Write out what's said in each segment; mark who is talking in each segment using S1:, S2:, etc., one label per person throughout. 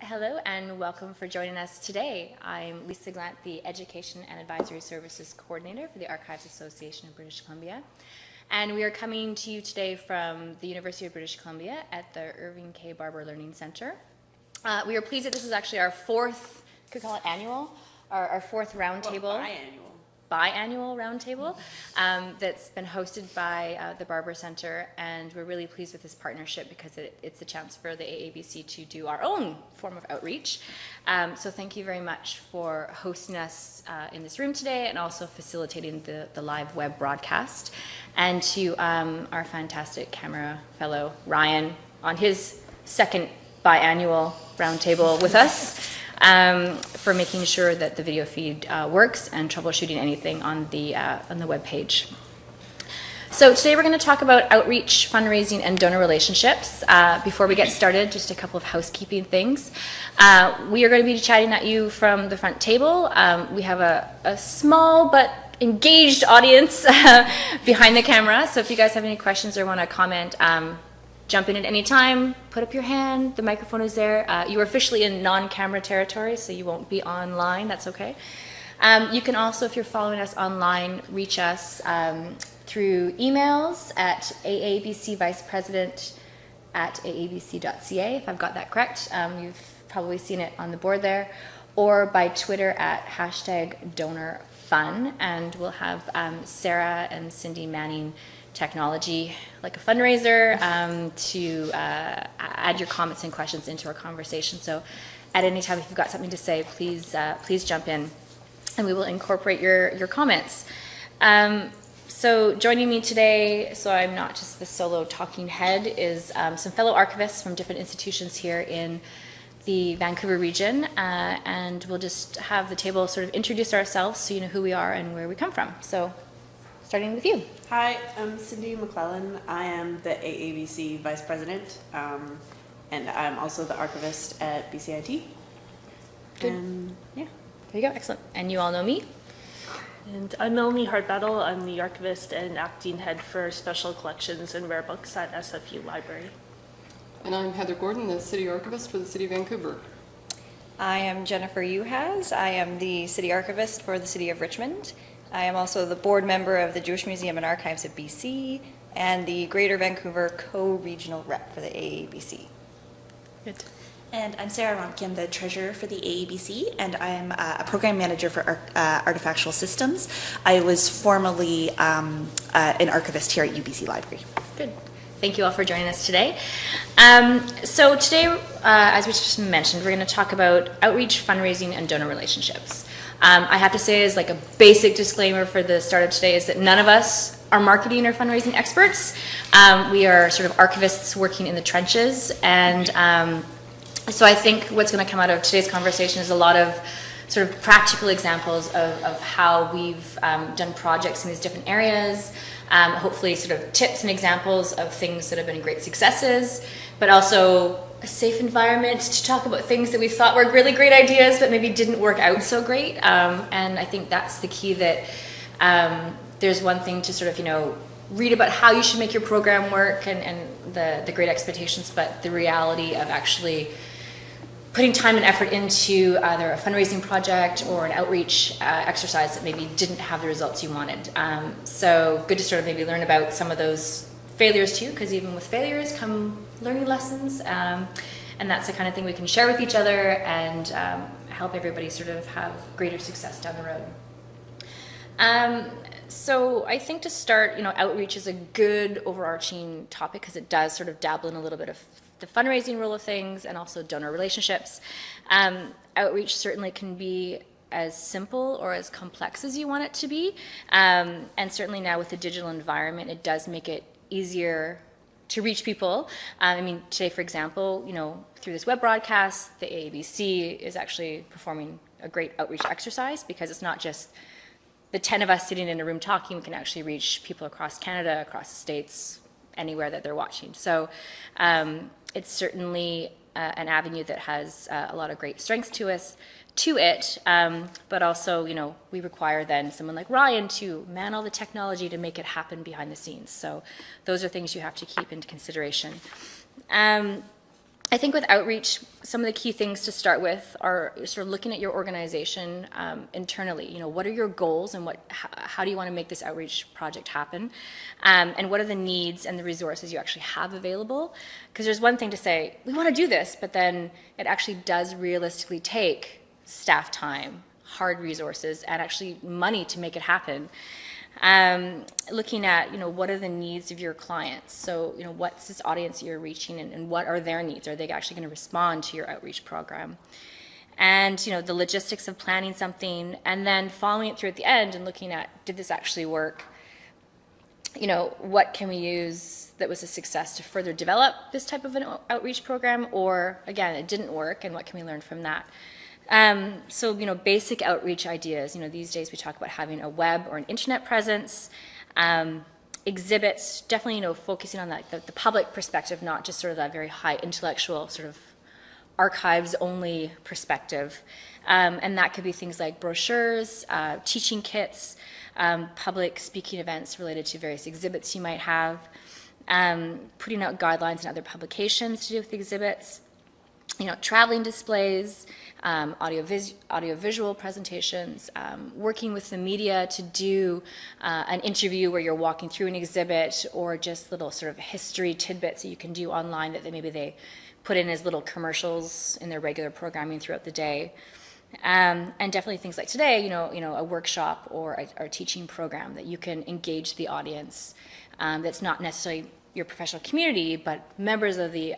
S1: Hello and welcome for joining us today. I'm Lisa Glant, the Education and Advisory Services Coordinator for the Archives Association of British Columbia. And we are coming to you today from the University of British Columbia at the Irving K. Barber Learning Center. We are pleased that this is actually our fourth, could we call it annual, our fourth roundtable. Biannual roundtable that's been hosted by the Barber Center, and we're really pleased with this partnership because it's a chance for the AABC to do our own form of outreach. So thank you very much for hosting us in this room today and also facilitating the live web broadcast. And to our fantastic camera fellow Ryan on his second biannual roundtable with us. For making sure that the video feed works and troubleshooting anything on the web page. So today we're going to talk about outreach, fundraising, and donor relationships. Before we get started, just a couple of housekeeping things. We are going to be chatting at you from the front table. We have a small but engaged audience behind the camera, so if you guys have any questions or want to comment, jump in at any time, put up your hand, the microphone is there. You are officially in non-camera territory, so you won't be online, that's okay. You can also, if you're following us online, reach us through emails at aabcvicepresident@aabc.ca, if I've got that correct. You've probably seen it on the board there, or by Twitter at #DonorFun, and we'll have Sarah and Cindy manning technology like a fundraiser to add your comments and questions into our conversation. So at any time, if you've got something to say, please jump in and we will incorporate your comments. So joining me today, so I'm not just the solo talking head, is some fellow archivists from different institutions here in the Vancouver region, and we'll just have the table sort of introduce ourselves so you know who we are and where we come from. So starting with you.
S2: Hi, I'm Cindy McClellan. I am the AABC Vice President, and I'm also the archivist at BCIT.
S1: Good. Yeah, there you go, excellent. And you all know me?
S3: And I'm Melanie Hardbattle. I'm the archivist and acting head for special collections and rare books at SFU Library.
S4: And I'm Heather Gordon, the City Archivist for the City of Vancouver.
S5: I am Jennifer Uhas. I am the City Archivist for the City of Richmond. I am also the board member of the Jewish Museum and Archives of BC and the Greater Vancouver co-regional rep for the AABC.
S3: Good.
S6: And I'm Sarah Romke. I'm the treasurer for the AABC, and I'm a program manager for Artifactual Systems. I was formerly an archivist here at UBC Library.
S1: Good. Thank you all for joining us today. So today, as we just mentioned, we're going to talk about outreach, fundraising, and donor relationships. I have to say, as like a basic disclaimer for the start of today, is that none of us are marketing or fundraising experts. We are sort of archivists working in the trenches, and so I think what's going to come out of today's conversation is a lot of sort of practical examples of how we've done projects in these different areas, hopefully sort of tips and examples of things that have been great successes, but also a safe environment to talk about things that we thought were really great ideas but maybe didn't work out so great. And I think that's the key, that there's one thing to sort of, read about how you should make your program work and the great expectations, but the reality of actually putting time and effort into either a fundraising project or an outreach exercise that maybe didn't have the results you wanted. So good to sort of maybe learn about some of those failures too, because even with failures come learning lessons, and that's the kind of thing we can share with each other and help everybody sort of have greater success down the road. So I think to start, outreach is a good overarching topic because it does sort of dabble in a little bit of the fundraising role of things and also donor relationships. Outreach certainly can be as simple or as complex as you want it to be. And certainly now with the digital environment, it does make it easier to reach people. Today, for example, through this web broadcast, the AABC is actually performing a great outreach exercise because it's not just the 10 of us sitting in a room talking. We can actually reach people across Canada, across the States, anywhere that they're watching. So it's certainly an avenue that has a lot of great strengths to it, but also, we require then someone like Ryan to man all the technology to make it happen behind the scenes. So those are things you have to keep into consideration. I think with outreach, some of the key things to start with are sort of looking at your organization internally. You know, what are your goals and how do you want to make this outreach project happen? And what are the needs and the resources you actually have available? Because there's one thing to say, we want to do this, but then it actually does realistically take staff time, hard resources, and actually money to make it happen. Looking at, you know, what are the needs of your clients? So, you know, what's this audience you're reaching and what are their needs? Are they actually going to respond to your outreach program? And, you know, the logistics of planning something and then following it through at the end and looking at, did this actually work? You know, what can we use that was a success to further develop this type of an outreach program? Or, again, it didn't work, and what can we learn from that? So, you know, basic outreach ideas. You know, these days we talk about having a web or an internet presence. Exhibits, definitely, you know, focusing on that, the public perspective, not just sort of that very high intellectual sort of archives-only perspective. And that could be things like brochures, teaching kits, public speaking events related to various exhibits you might have, putting out guidelines and other publications to do with exhibits, you know, traveling displays, audio-visual presentations, working with the media to do an interview where you're walking through an exhibit, or just little sort of history tidbits that you can do online that maybe they put in as little commercials in their regular programming throughout the day. And definitely things like today, you know, a workshop or a teaching program that you can engage the audience that's not necessarily your professional community, but members of the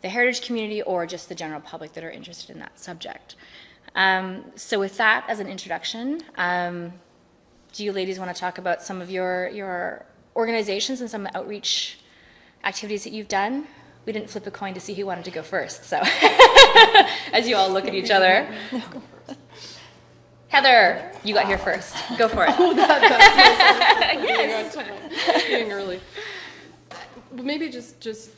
S1: heritage community or just the general public that are interested in that subject. So with that as an introduction, do you ladies want to talk about some of your organizations and some outreach activities that you've done? We didn't flip a coin to see who wanted to go first, so as you all look at each other. Heather, you got here first. Go for it.
S4: Oh, that's yes. Being early. Maybe just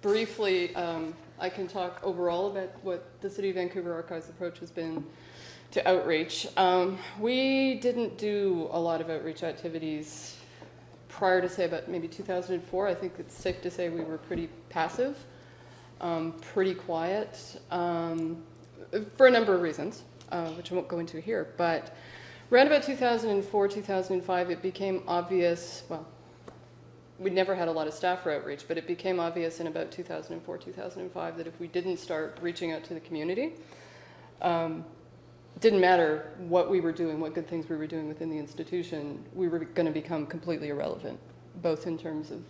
S4: briefly, I can talk overall about what the City of Vancouver Archives approach has been to outreach. We didn't do a lot of outreach activities prior to, say, about maybe 2004. I think it's safe to say we were pretty passive, pretty quiet, for a number of reasons, which I won't go into here. But around about 2004, 2005, it became obvious, well, we never had a lot of staff for outreach, but it became obvious in about 2004, 2005 that if we didn't start reaching out to the community, didn't matter what we were doing, what good things we were doing within the institution, we were going to become completely irrelevant, both in terms of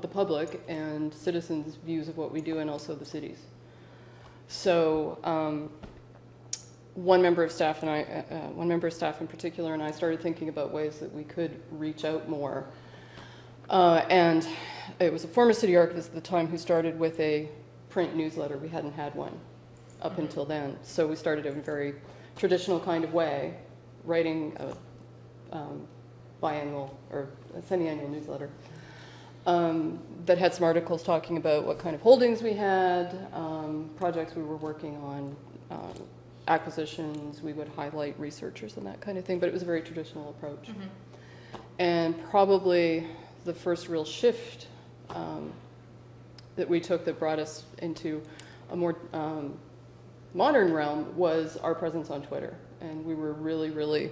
S4: the public and citizens' views of what we do, and also the cities. So one member of staff in particular, and I started thinking about ways that we could reach out more. And it was a former city archivist at the time who started with a print newsletter. We hadn't had one up until then. So we started in a very traditional kind of way, writing a biannual or a semi-annual newsletter that had some articles talking about what kind of holdings we had, projects we were working on, acquisitions. We would highlight researchers and that kind of thing, but it was a very traditional approach. Mm-hmm. And probably the first real shift that we took that brought us into a more modern realm was our presence on Twitter. And we were really, really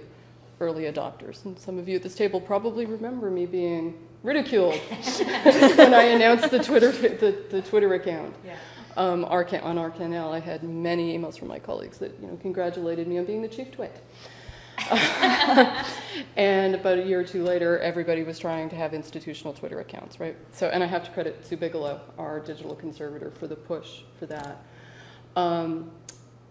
S4: early adopters. And some of you at this table probably remember me being ridiculed when I announced the Twitter account. Yeah. On Arcanel, I had many emails from my colleagues that congratulated me on being the chief twit. And about a year or two later, everybody was trying to have institutional Twitter accounts, right? So, and I have to credit Sue Bigelow, our digital conservator, for the push for that.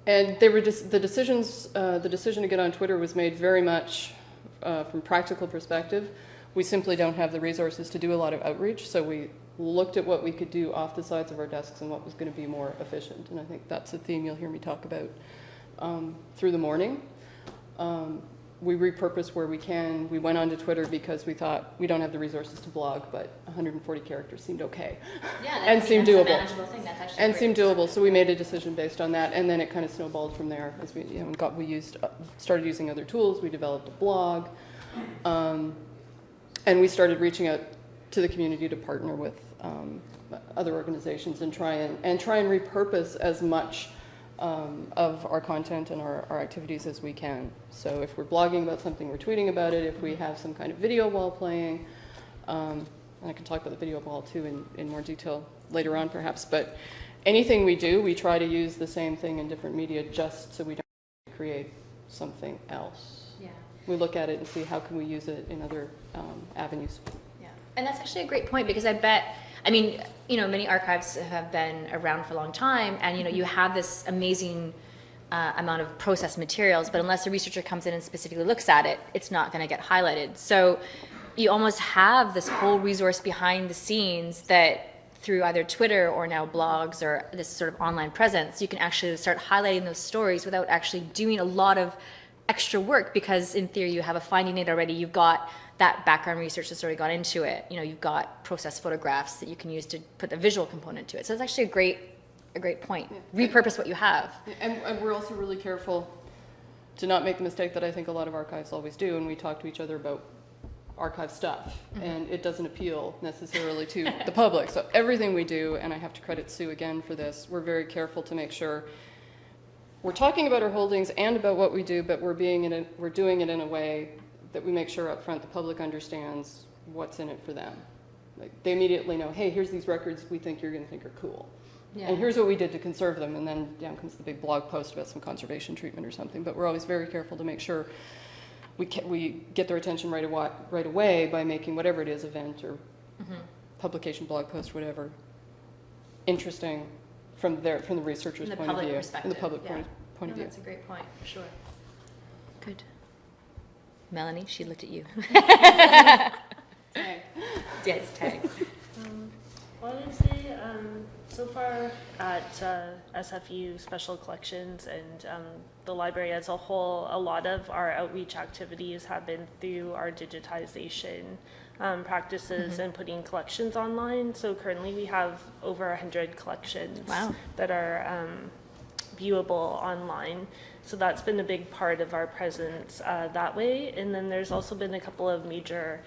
S4: And they were just the decision to get on Twitter was made very much from practical perspective. We simply don't have the resources to do a lot of outreach, so we looked at what we could do off the sides of our desks and what was going to be more efficient. And I think that's a theme you'll hear me talk about through the morning. We repurposed where we can. We went onto Twitter because we thought we don't have the resources to blog, but 140 characters seemed okay.
S1: Yeah,
S4: and seemed doable.
S1: A manageable thing. That's actually
S4: and
S1: great.
S4: Seemed doable. So we made a decision based on that, and then it kind of snowballed from there as we started using other tools. We developed a blog, and we started reaching out to the community to partner with other organizations and try and repurpose as much of our content and our activities as we can. So if we're blogging about something, we're tweeting about it. If we have some kind of video wall playing, and I can talk about the video wall too in more detail later on perhaps, but anything we do, we try to use the same thing in different media just so we don't create something else.
S1: Yeah.
S4: We look at it and see how can we use it in other avenues.
S1: Yeah. And that's actually a great point, because I bet, I mean, you know, many archives have been around for a long time, and you know, you have this amazing amount of processed materials, but unless a researcher comes in and specifically looks at it, it's not going to get highlighted. So you almost have this whole resource behind the scenes that through either Twitter or now blogs or this sort of online presence, you can actually start highlighting those stories without actually doing a lot of extra work, because in theory you have a finding it already, you've got that background research that's already gone into it, you know, you've got processed photographs that you can use to put the visual component to it. So it's actually a great point. Yeah. Repurpose what you have.
S4: And we're also really careful to not make the mistake that I think a lot of archives always do, and we talk to each other about archive stuff, and it doesn't appeal necessarily to the public. So everything we do, and I have to credit Sue again for this, we're very careful to make sure we're talking about our holdings and about what we do, but we're doing it in a way that we make sure up front the public understands what's in it for them. Like, they immediately know, hey, here's these records we think you're going to think are cool. Yeah. And here's what we did to conserve them, and then down comes the big blog post about some conservation treatment or something. But we're always very careful to make sure we get their attention right away by making whatever it is, event or publication, blog post, whatever, interesting from the researcher's point of view. From the public point of view.
S1: That's a great point, for sure. Good. Melanie, she looked at you.
S4: Tag.
S1: Yes, tag.
S3: Well, I would say so far at SFU Special Collections and the library as a whole, a lot of our outreach activities have been through our digitization practices and putting collections online. So currently we have over 100 collections that are viewable online. So that's been a big part of our presence that way. And then there's also been a couple of major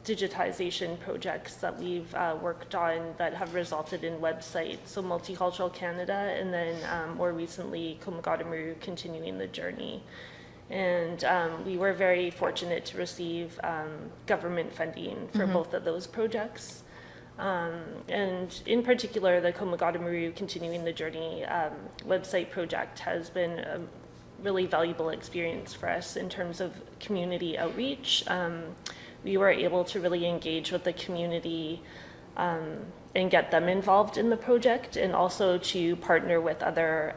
S3: digitization projects that we've worked on that have resulted in websites. So Multicultural Canada, and then more recently Komagata Continuing the Journey. And we were very fortunate to receive government funding for both of those projects. And in particular, the Komagata Continuing the Journey website project has been a really valuable experience for us in terms of community outreach. We were able to really engage with the community and get them involved in the project, and also to partner with other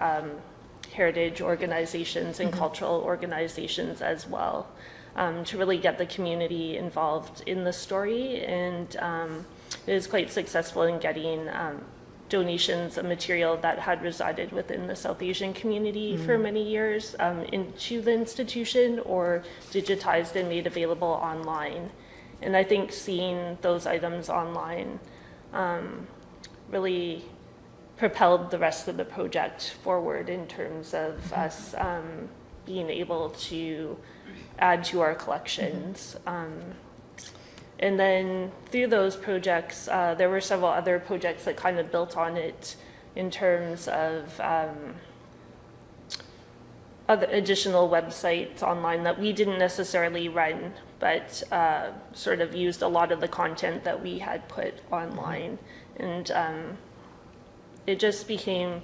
S3: heritage organizations and cultural organizations as well, to really get the community involved in the story. And it was quite successful in getting donations of material that had resided within the South Asian community for many years into the institution, or digitized and made available online. And I think seeing those items online really propelled the rest of the project forward in terms of us being able to add to our collections. And then through those projects, there were several other projects that kind of built on it in terms of other additional websites online that we didn't necessarily run, but sort of used a lot of the content that we had put online. And it just became,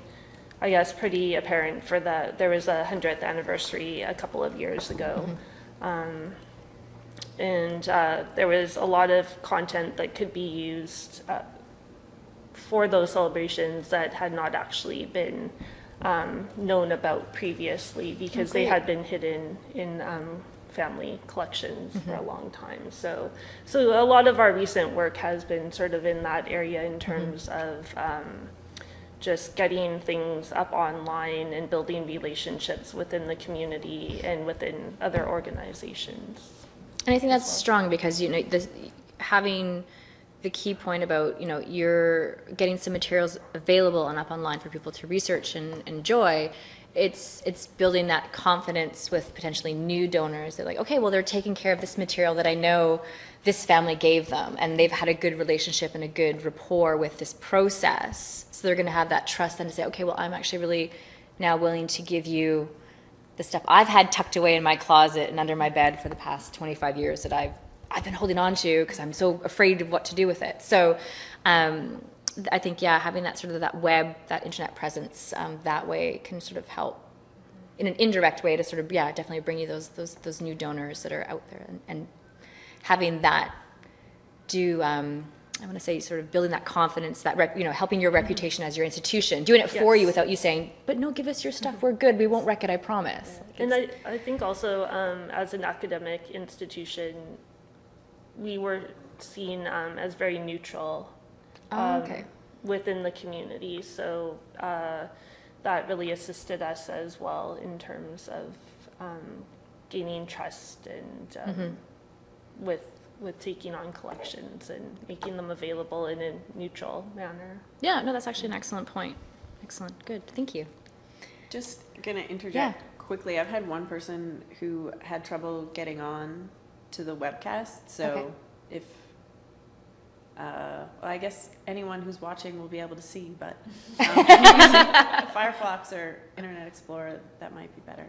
S3: I guess, pretty apparent there was a 100th anniversary a couple of years ago. And there was a lot of content that could be used for those celebrations that had not actually been known about previously, because they had been hidden in family collections for a long time. So a lot of our recent work has been sort of in that area in terms of just getting things up online and building relationships within the community and within other organizations.
S1: And I think that's strong, because, you know, having the key point about, you know, you're getting some materials available and up online for people to research and enjoy, it's building that confidence with potentially new donors. They're like, okay, well, they're taking care of this material that I know this family gave them, and they've had a good relationship and a good rapport with this process. So they're going to have that trust then to say, okay, well, I'm actually really now willing to give you the stuff I've had tucked away in my closet and under my bed for the past 25 years that I've been holding on to because I'm so afraid of what to do with it. So I think, yeah, having that sort of that web, that internet presence that way can sort of help in an indirect way to sort of, yeah, definitely bring you those new donors that are out there, and having that do, I want to say, sort of building that confidence, that helping your reputation as your institution, doing it for you without you saying, but no, give us your stuff, we're good, we won't wreck it, I promise.
S3: And I think also as an academic institution, we were seen as very neutral within the community. So that really assisted us as well in terms of gaining trust and with taking on collections and making them available in a neutral manner.
S1: Yeah, no, that's actually an excellent point. Excellent, good, thank you.
S2: Just gonna interject quickly. I've had one person who had trouble getting on to the webcast, so if well, I guess anyone who's watching will be able to see, but if you're using Firefox or Internet Explorer, that might be better.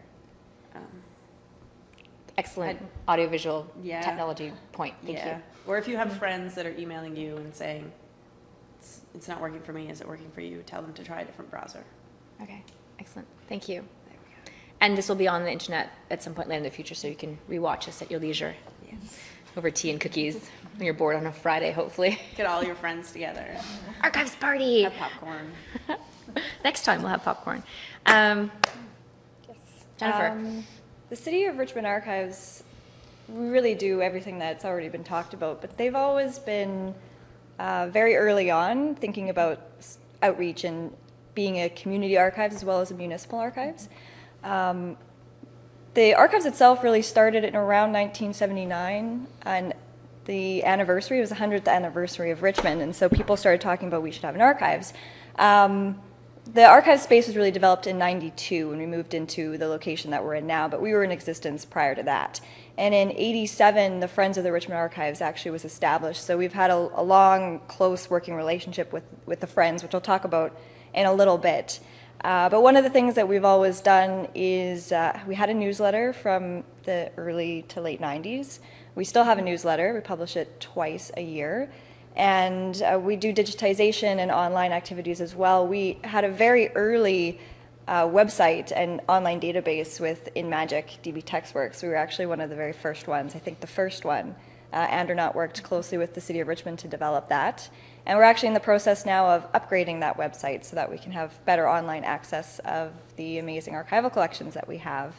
S1: Excellent audiovisual technology point. Thank you.
S2: Or if you have friends that are emailing you and saying, it's not working for me, is it working for you? Tell them to try a different browser.
S1: Okay, excellent. Thank you. And this will be on the internet at some point later in the future, so you can rewatch us at your leisure.
S2: Yes.
S1: Over tea and cookies when you're bored on a Friday, hopefully.
S2: Get all your friends together.
S1: Archives party!
S2: Have popcorn.
S1: Next time we'll have popcorn. Jennifer.
S5: The City of Richmond Archives, we really do everything that's already been talked about, but they've always been very early on thinking about outreach and being a community archives as well as a municipal archives. The archives itself really started in around 1979, and the anniversary was the 100th anniversary of Richmond, and so people started talking about we should have an archives. The archive space was really developed in '92 when we moved into the location that we're in now, but we were in existence prior to that. And in '87, the Friends of the Richmond Archives actually was established, so we've had a long, close working relationship with the Friends, which I'll talk about in a little bit. But one of the things that we've always done is we had a newsletter from the early to late 90s. We still have a newsletter. We publish it twice a year. And we do digitization and online activities as well. We had a very early website and online database with InMagic DB TextWorks. We were actually one of the very first ones, I think the first one. Andernaut worked closely with the City of Richmond to develop that. And we're actually in the process now of upgrading that website so that we can have better online access of the amazing archival collections that we have.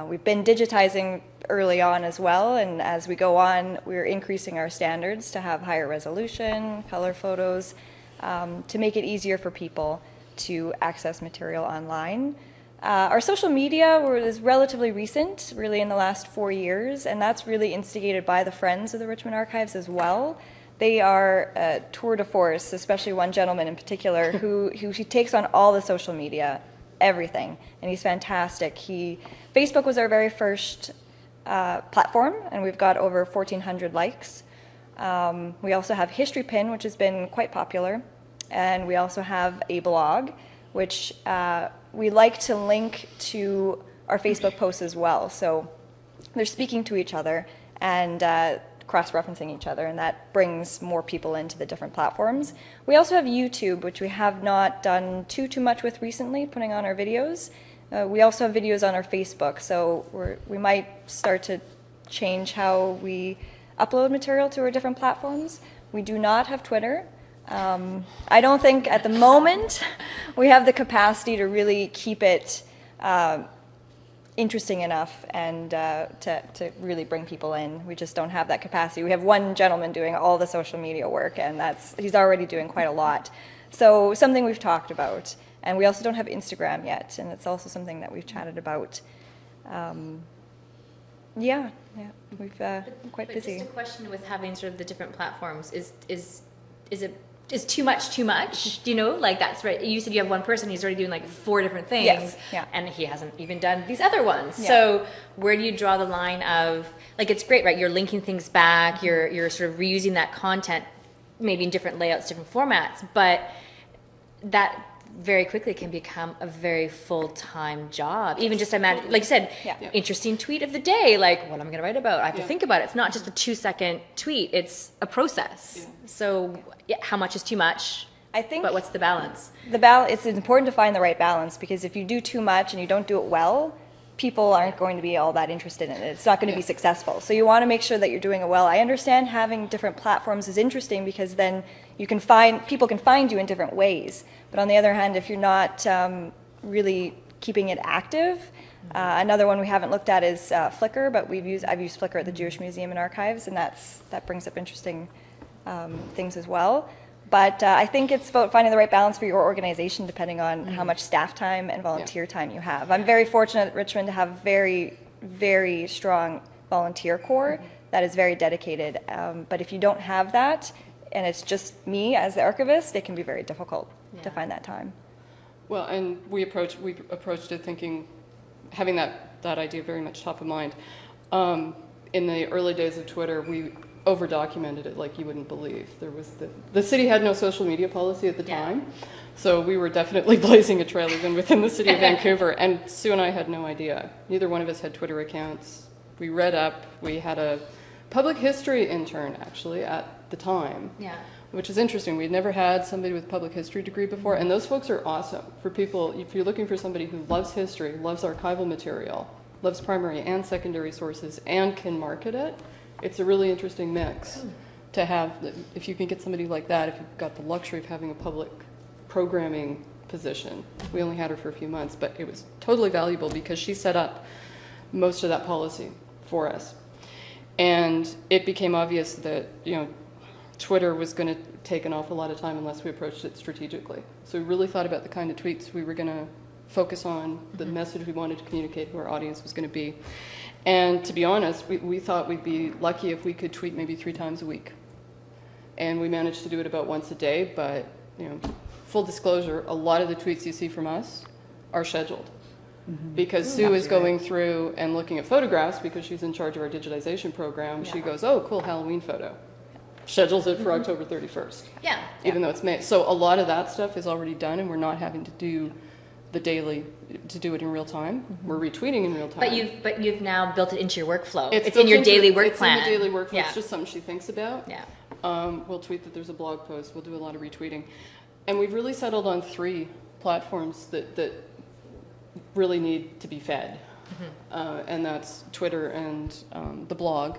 S5: We've been digitizing early on as well, and as we go on, we're increasing our standards to have higher resolution, color photos, to make it easier for people to access material online. Our social media is relatively recent, really in the last 4 years, and that's really instigated by the Friends of the Richmond Archives as well. They are a tour de force, especially one gentleman in particular who takes on all the social media, everything, and he's fantastic. Facebook was our very first platform, and we've got over 1,400 likes. We also have History Pin, which has been quite popular, and we also have a blog, which we like to link to our Facebook posts as well. So they're speaking to each other and cross-referencing each other, and that brings more people into the different platforms. We also have YouTube, which we have not done too much with recently, putting on our videos. We also have videos on our Facebook, so we might start to change how we upload material to our different platforms. We do not have Twitter. I don't think at the moment we have the capacity to really keep it interesting enough and to really bring people in. We just don't have that capacity. We have one gentleman doing all the social media work, and he's already doing quite a lot. So something we've talked about. And we also don't have Instagram yet, and it's also something that we've chatted about. We've quite busy.
S1: Just a question with having sort of the different platforms, is it is too much, you know, like that's right. You said you have one person, he's already doing like 4 different things.
S5: Yes, yeah.
S1: And he hasn't even done these other ones.
S5: Yeah.
S1: So where do you draw the line of, like, it's great, right? You're linking things back, you're sort of reusing that content, maybe in different layouts, different formats, but that very quickly can become a very full-time job. Even just imagine, like you said,
S5: Yeah.
S1: interesting tweet of the day, like what I'm going to write about. I have to think about it. It's not just a 2-second tweet. It's a process.
S4: Yeah.
S1: So how much is too much?
S5: I think
S1: But what's the balance?
S5: it's important to find the right balance, because if you do too much and you don't do it well, people aren't going to be all that interested in it. It's not going to be successful. So you want to make sure that you're doing it well. I understand having different platforms is interesting, because then people can find you in different ways. But on the other hand, if you're not really keeping it active, another one we haven't looked at is Flickr, but I've used Flickr at the Jewish Museum and Archives, and that brings up interesting things as well. But I think it's about finding the right balance for your organization, depending on how much staff time and volunteer time you have. I'm very fortunate at Richmond to have very, very strong volunteer corps that is very dedicated. But if you don't have that, and it's just me as the archivist, it can be very difficult to find that time.
S4: Well, and we approached it thinking, having that idea very much top of mind. In the early days of Twitter, we over-documented it like you wouldn't believe. There was the city had no social media policy at the time, so we were definitely blazing a trail even within the city of Vancouver, and Sue and I had no idea. Neither one of us had Twitter accounts. We read up. We had a public history intern, actually, at the time.
S1: Yeah.
S4: Which is interesting. We'd never had somebody with a public history degree before, and those folks are awesome for people. If you're looking for somebody who loves history, loves archival material, loves primary and secondary sources, and can market it, it's a really interesting mix to have. If you can get somebody like that, if you've got the luxury of having a public programming position. We only had her for a few months, but it was totally valuable because she set up most of that policy for us. And it became obvious that, you know, Twitter was going to take an awful lot of time unless we approached it strategically. So we really thought about the kind of tweets we were going to focus on, the message we wanted to communicate, who our audience was going to be. And to be honest, we thought we'd be lucky if we could tweet maybe 3 times a week. And we managed to do it about once a day, but, you know, full disclosure, a lot of the tweets you see from us are scheduled. Because Sue is going through and looking at photographs because she's in charge of our digitization program. She goes, oh, cool Halloween photo. Schedules it for October 31st.
S1: Yeah.
S4: Even though it's May. So a lot of that stuff is already done, and we're not having to do the daily, to do it in real time. We're retweeting in real time.
S1: But you've now built it into your workflow. It's
S4: built
S1: in your
S4: into
S1: daily work plan.
S4: It's in the daily work plan.
S1: Yeah.
S4: It's just something she thinks about.
S1: Yeah.
S4: We'll tweet that there's a blog post. We'll do a lot of retweeting. And we've really settled on 3 platforms that really need to be fed. And that's Twitter and the blog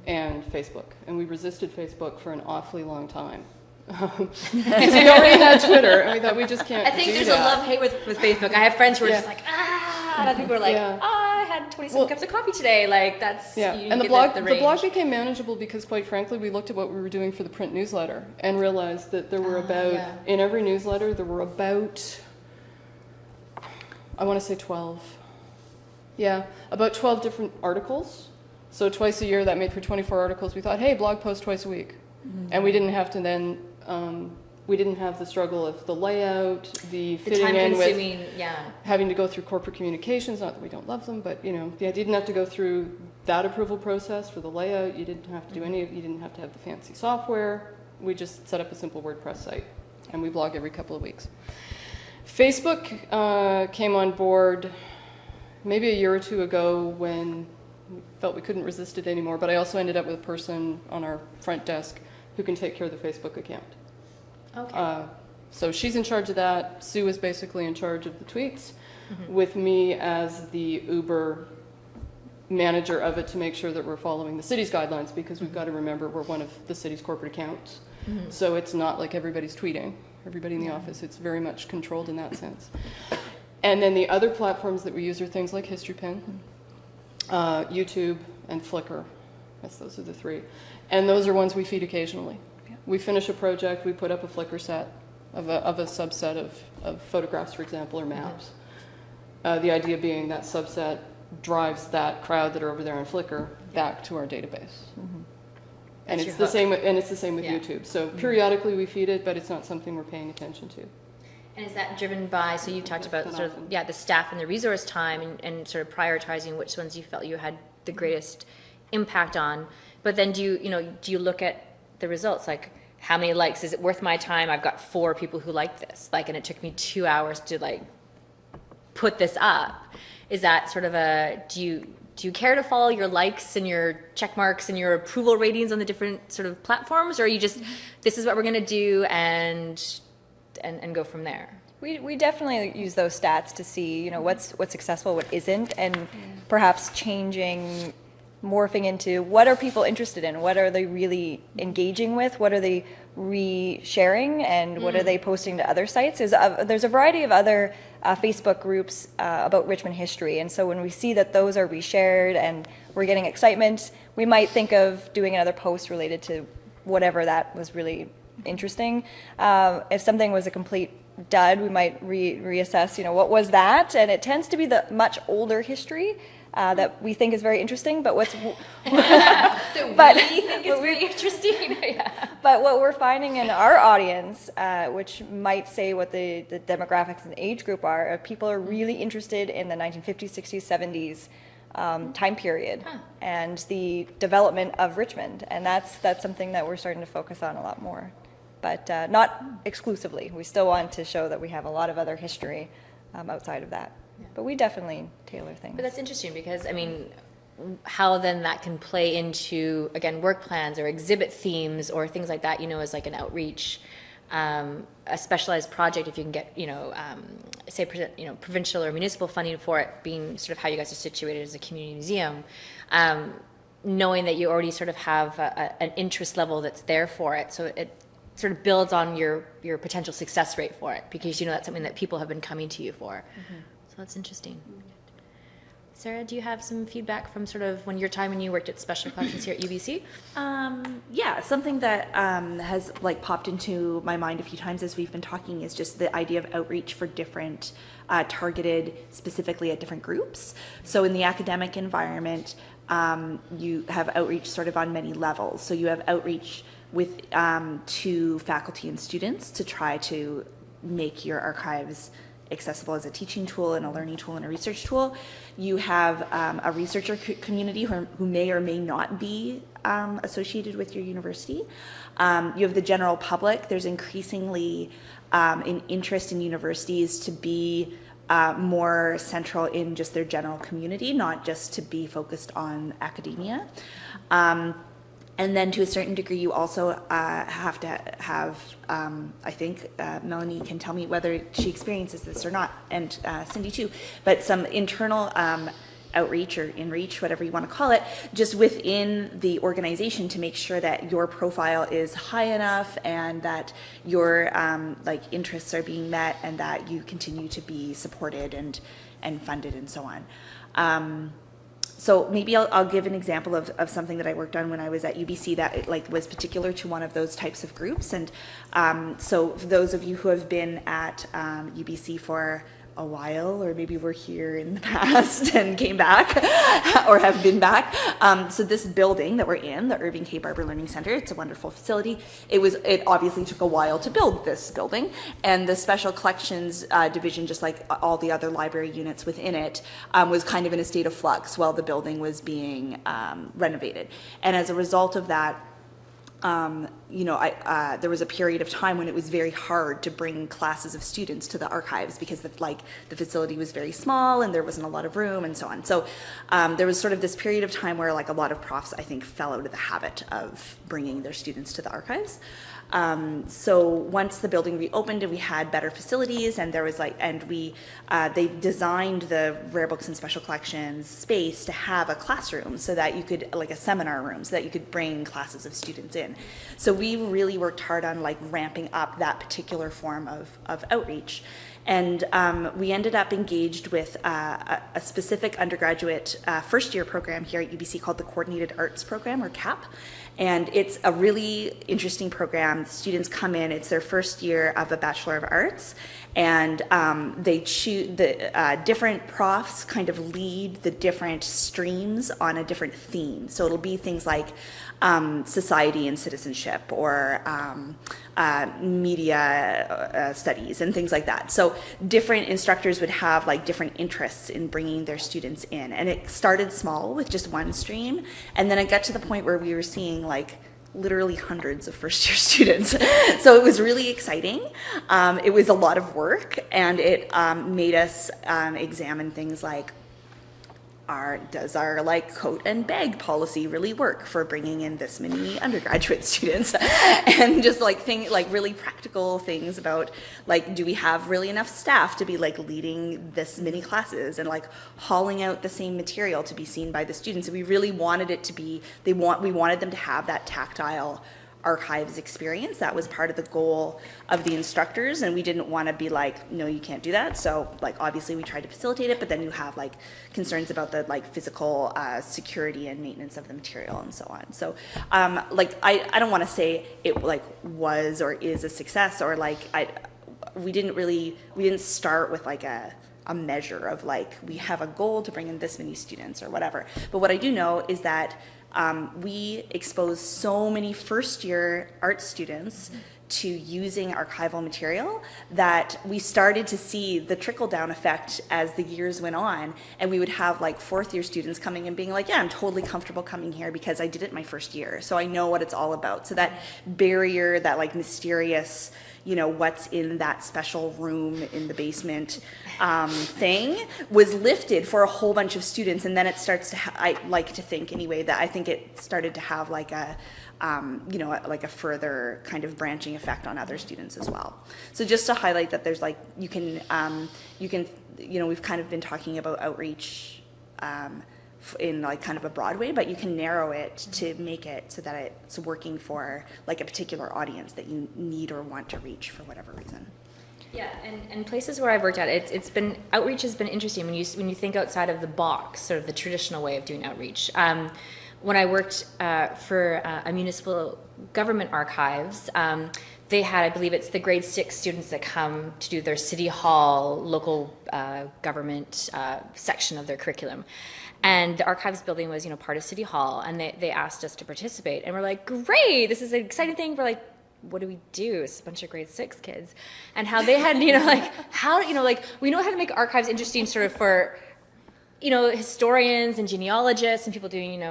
S4: and Facebook. And we resisted Facebook for an awfully long time. Because we already had Twitter, and we thought we just can't do that.
S1: I think there's a love-hate with Facebook. I have friends who are just like, and other people are like, I had 27 cups of coffee today. Like, that's, you
S4: and the blog became manageable because, quite frankly, we looked at what we were doing for the print newsletter and realized that there were in every newsletter, there were about, I want to say 12. Yeah, about 12 different articles. So twice a year, that made for 24 articles. We thought, hey, blog post twice a week. And we didn't have to then, we didn't have the struggle of the layout, the fitting in with having to go through corporate communications. Not that we don't love them, but you know, you didn't have to go through that approval process for the layout. You didn't have to do you didn't have to have the fancy software. We just set up a simple WordPress site, and we blog every couple of weeks. Facebook came on board maybe a year or 2 ago when we felt we couldn't resist it anymore, but I also ended up with a person on our front desk who can take care of the Facebook account.
S1: Okay.
S4: So she's in charge of that. Sue is basically in charge of the tweets, with me as the Uber manager of it to make sure that we're following the city's guidelines, because we've got to remember we're one of the city's corporate accounts. So it's not like everybody's tweeting. Everybody in the office, it's very much controlled in that sense. And then the other platforms that we use are things like HistoryPin, YouTube, and Flickr. Yes, those are the 3. And those are ones we feed occasionally. We finish a project, we put up a Flickr set of a subset of photographs, for example, or maps. The idea being that subset drives that crowd that are over there on Flickr back to our database. And
S1: That's
S4: it's
S1: your
S4: the same with, and it's the same with
S1: Yeah.
S4: YouTube. So periodically we feed it, but it's not something we're paying attention to.
S1: And is that driven by, so you talked about
S4: Not
S1: sort of,
S4: often.
S1: yeah, the staff and the resource time and sort of prioritizing which ones you felt you had the greatest impact on. But then do you look at the results? Like, how many likes? Is it worth my time? I've got 4 people who like this. Like, and it took me 2 hours to like put this up. Is that sort of do you care to follow your likes and your check marks and your approval ratings on the different sort of platforms? Or are you just, this is what we're going to do and go from there?
S5: We definitely use those stats to see, what's successful, what isn't, and perhaps morphing into what are people interested in, what are they really engaging with, what are they re-sharing, and what are they posting to other sites. There's a variety of other Facebook groups about Richmond history, and so when we see that those are reshared and we're getting excitement, we might think of doing another post related to whatever that was really interesting. If something was a complete dud, we might reassess, what was that? And it tends to be the much older history that we think is very interesting, but
S1: Very interesting. Yeah.
S5: But what we're finding in our audience, which might say what the demographics and age group are people are really interested in the 1950s, 60s, 70s time period and the development of Richmond, and that's something that we're starting to focus on a lot more, but not exclusively. We still want to show that we have a lot of other history outside of that, but we definitely tailor things.
S1: But that's interesting because, I mean, how then that can play into, again, work plans or exhibit themes or things like that, as like an outreach, a specialized project, if you can get, say, provincial or municipal funding for it, being sort of how you guys are situated as a community museum, knowing that you already sort of have an interest level that's there for it. So it sort of builds on your potential success rate for it because that's something that people have been coming to you for. So that's interesting. Sarah, do you have some feedback from sort of when you worked at special collections here at UBC?
S6: Yeah, something that has like popped into my mind a few times as we've been talking is just the idea of outreach for different targeted specifically at different groups. So in the academic environment, you have outreach sort of on many levels. So you have outreach with to faculty and students to try to make your archives accessible as a teaching tool and a learning tool and a research tool. You have a researcher community who may or may not be associated with your university. You have the general public. There's increasingly an interest in universities to be more central in just their general community, not just to be focused on academia. And then to a certain degree, you also have to have, I think Melanie can tell me whether she experiences this or not, and Cindy too, but some internal outreach or inreach, whatever you want to call it, just within the organization to make sure that your profile is high enough and that your interests are being met and that you continue to be supported and funded and so on. So maybe I'll give an example of something that I worked on when I was at UBC that was particular to one of those types of groups. And so for those of you who have been at UBC for a while, or maybe were here in the past and came back or have been back. So this building that we're in, the Irving K. Barber Learning Center, it's a wonderful facility. It obviously took a while to build this building, and the Special Collections Division, just like all the other library units within it, was kind of in a state of flux while the building was being renovated. And as a result of that, there was a period of time when it was very hard to bring classes of students to the archives because the facility was very small and there wasn't a lot of room and so on. So there was sort of this period of time where a lot of profs, I think, fell out of the habit of bringing their students to the archives. So once the building reopened and we had better facilities, and there was they designed the rare books and special collections space to have a classroom so that you could, a seminar room, so that you could bring classes of students in. So we really worked hard on ramping up that particular form of outreach. And we ended up engaged with a specific undergraduate first year program here at UBC called the Coordinated Arts Program, or CAP. And it's a really interesting program. Students come in, it's their first year of a Bachelor of Arts, and they choose the different profs kind of lead the different streams on a different theme. So it'll be things like society and citizenship or media studies and things like that. So different instructors would have like different interests in bringing their students in. And it started small with just one stream. And then it got to the point where we were seeing like literally hundreds of first-year students. So it was really exciting. It was a lot of work, and it made us examine things like, does our like coat and bag policy really work for bringing in this many undergraduate students? And just like really practical things about like, do we have really enough staff to be like leading this many classes and like hauling out the same material to be seen by the students? And we really wanted it to be, we wanted them to have that tactile archives experience. That was part of the goal of the instructors, and we didn't want to be like, no, you can't do that. So like obviously we tried to facilitate it, but then you have like concerns about the like physical security and maintenance of the material and so on. So like I don't want to say it like was or is a success, or like we didn't start with like a measure of like we have a goal to bring in this many students or whatever. But what I do know is that we exposed so many first-year art students to using archival material that we started to see the trickle-down effect as the years went on, and we would have like fourth-year students coming and being like, yeah, I'm totally comfortable coming here because I did it my first year, so I know what it's all about. So that barrier, that like mysterious, you know, what's in that special room in the basement thing was lifted for a whole bunch of students. And then it starts to, I like to think anyway, that I think it started to have like a, you know, like a further kind of branching effect on other students as well. So just to highlight that there's like, you can, you know, we've kind of been talking about outreach in like kind of a broad way, but you can narrow it to make it so that it's working for like a particular audience that you need or want to reach for whatever reason.
S1: Yeah, and places where I've worked at, it's been, outreach has been interesting when you think outside of the box, sort of the traditional way of doing outreach. When I worked for a municipal government archives, they had, I believe it's the grade 6 students that come to do their city hall, local government section of their curriculum. And the archives building was, you know, part of City Hall, and they asked us to participate. And we're like, great, this is an exciting thing. We're like, what do we do? It's a bunch of grade 6 kids. And how they had, you know, like, how, you know, like, we know how to make archives interesting sort of for, you know, historians and genealogists and people doing,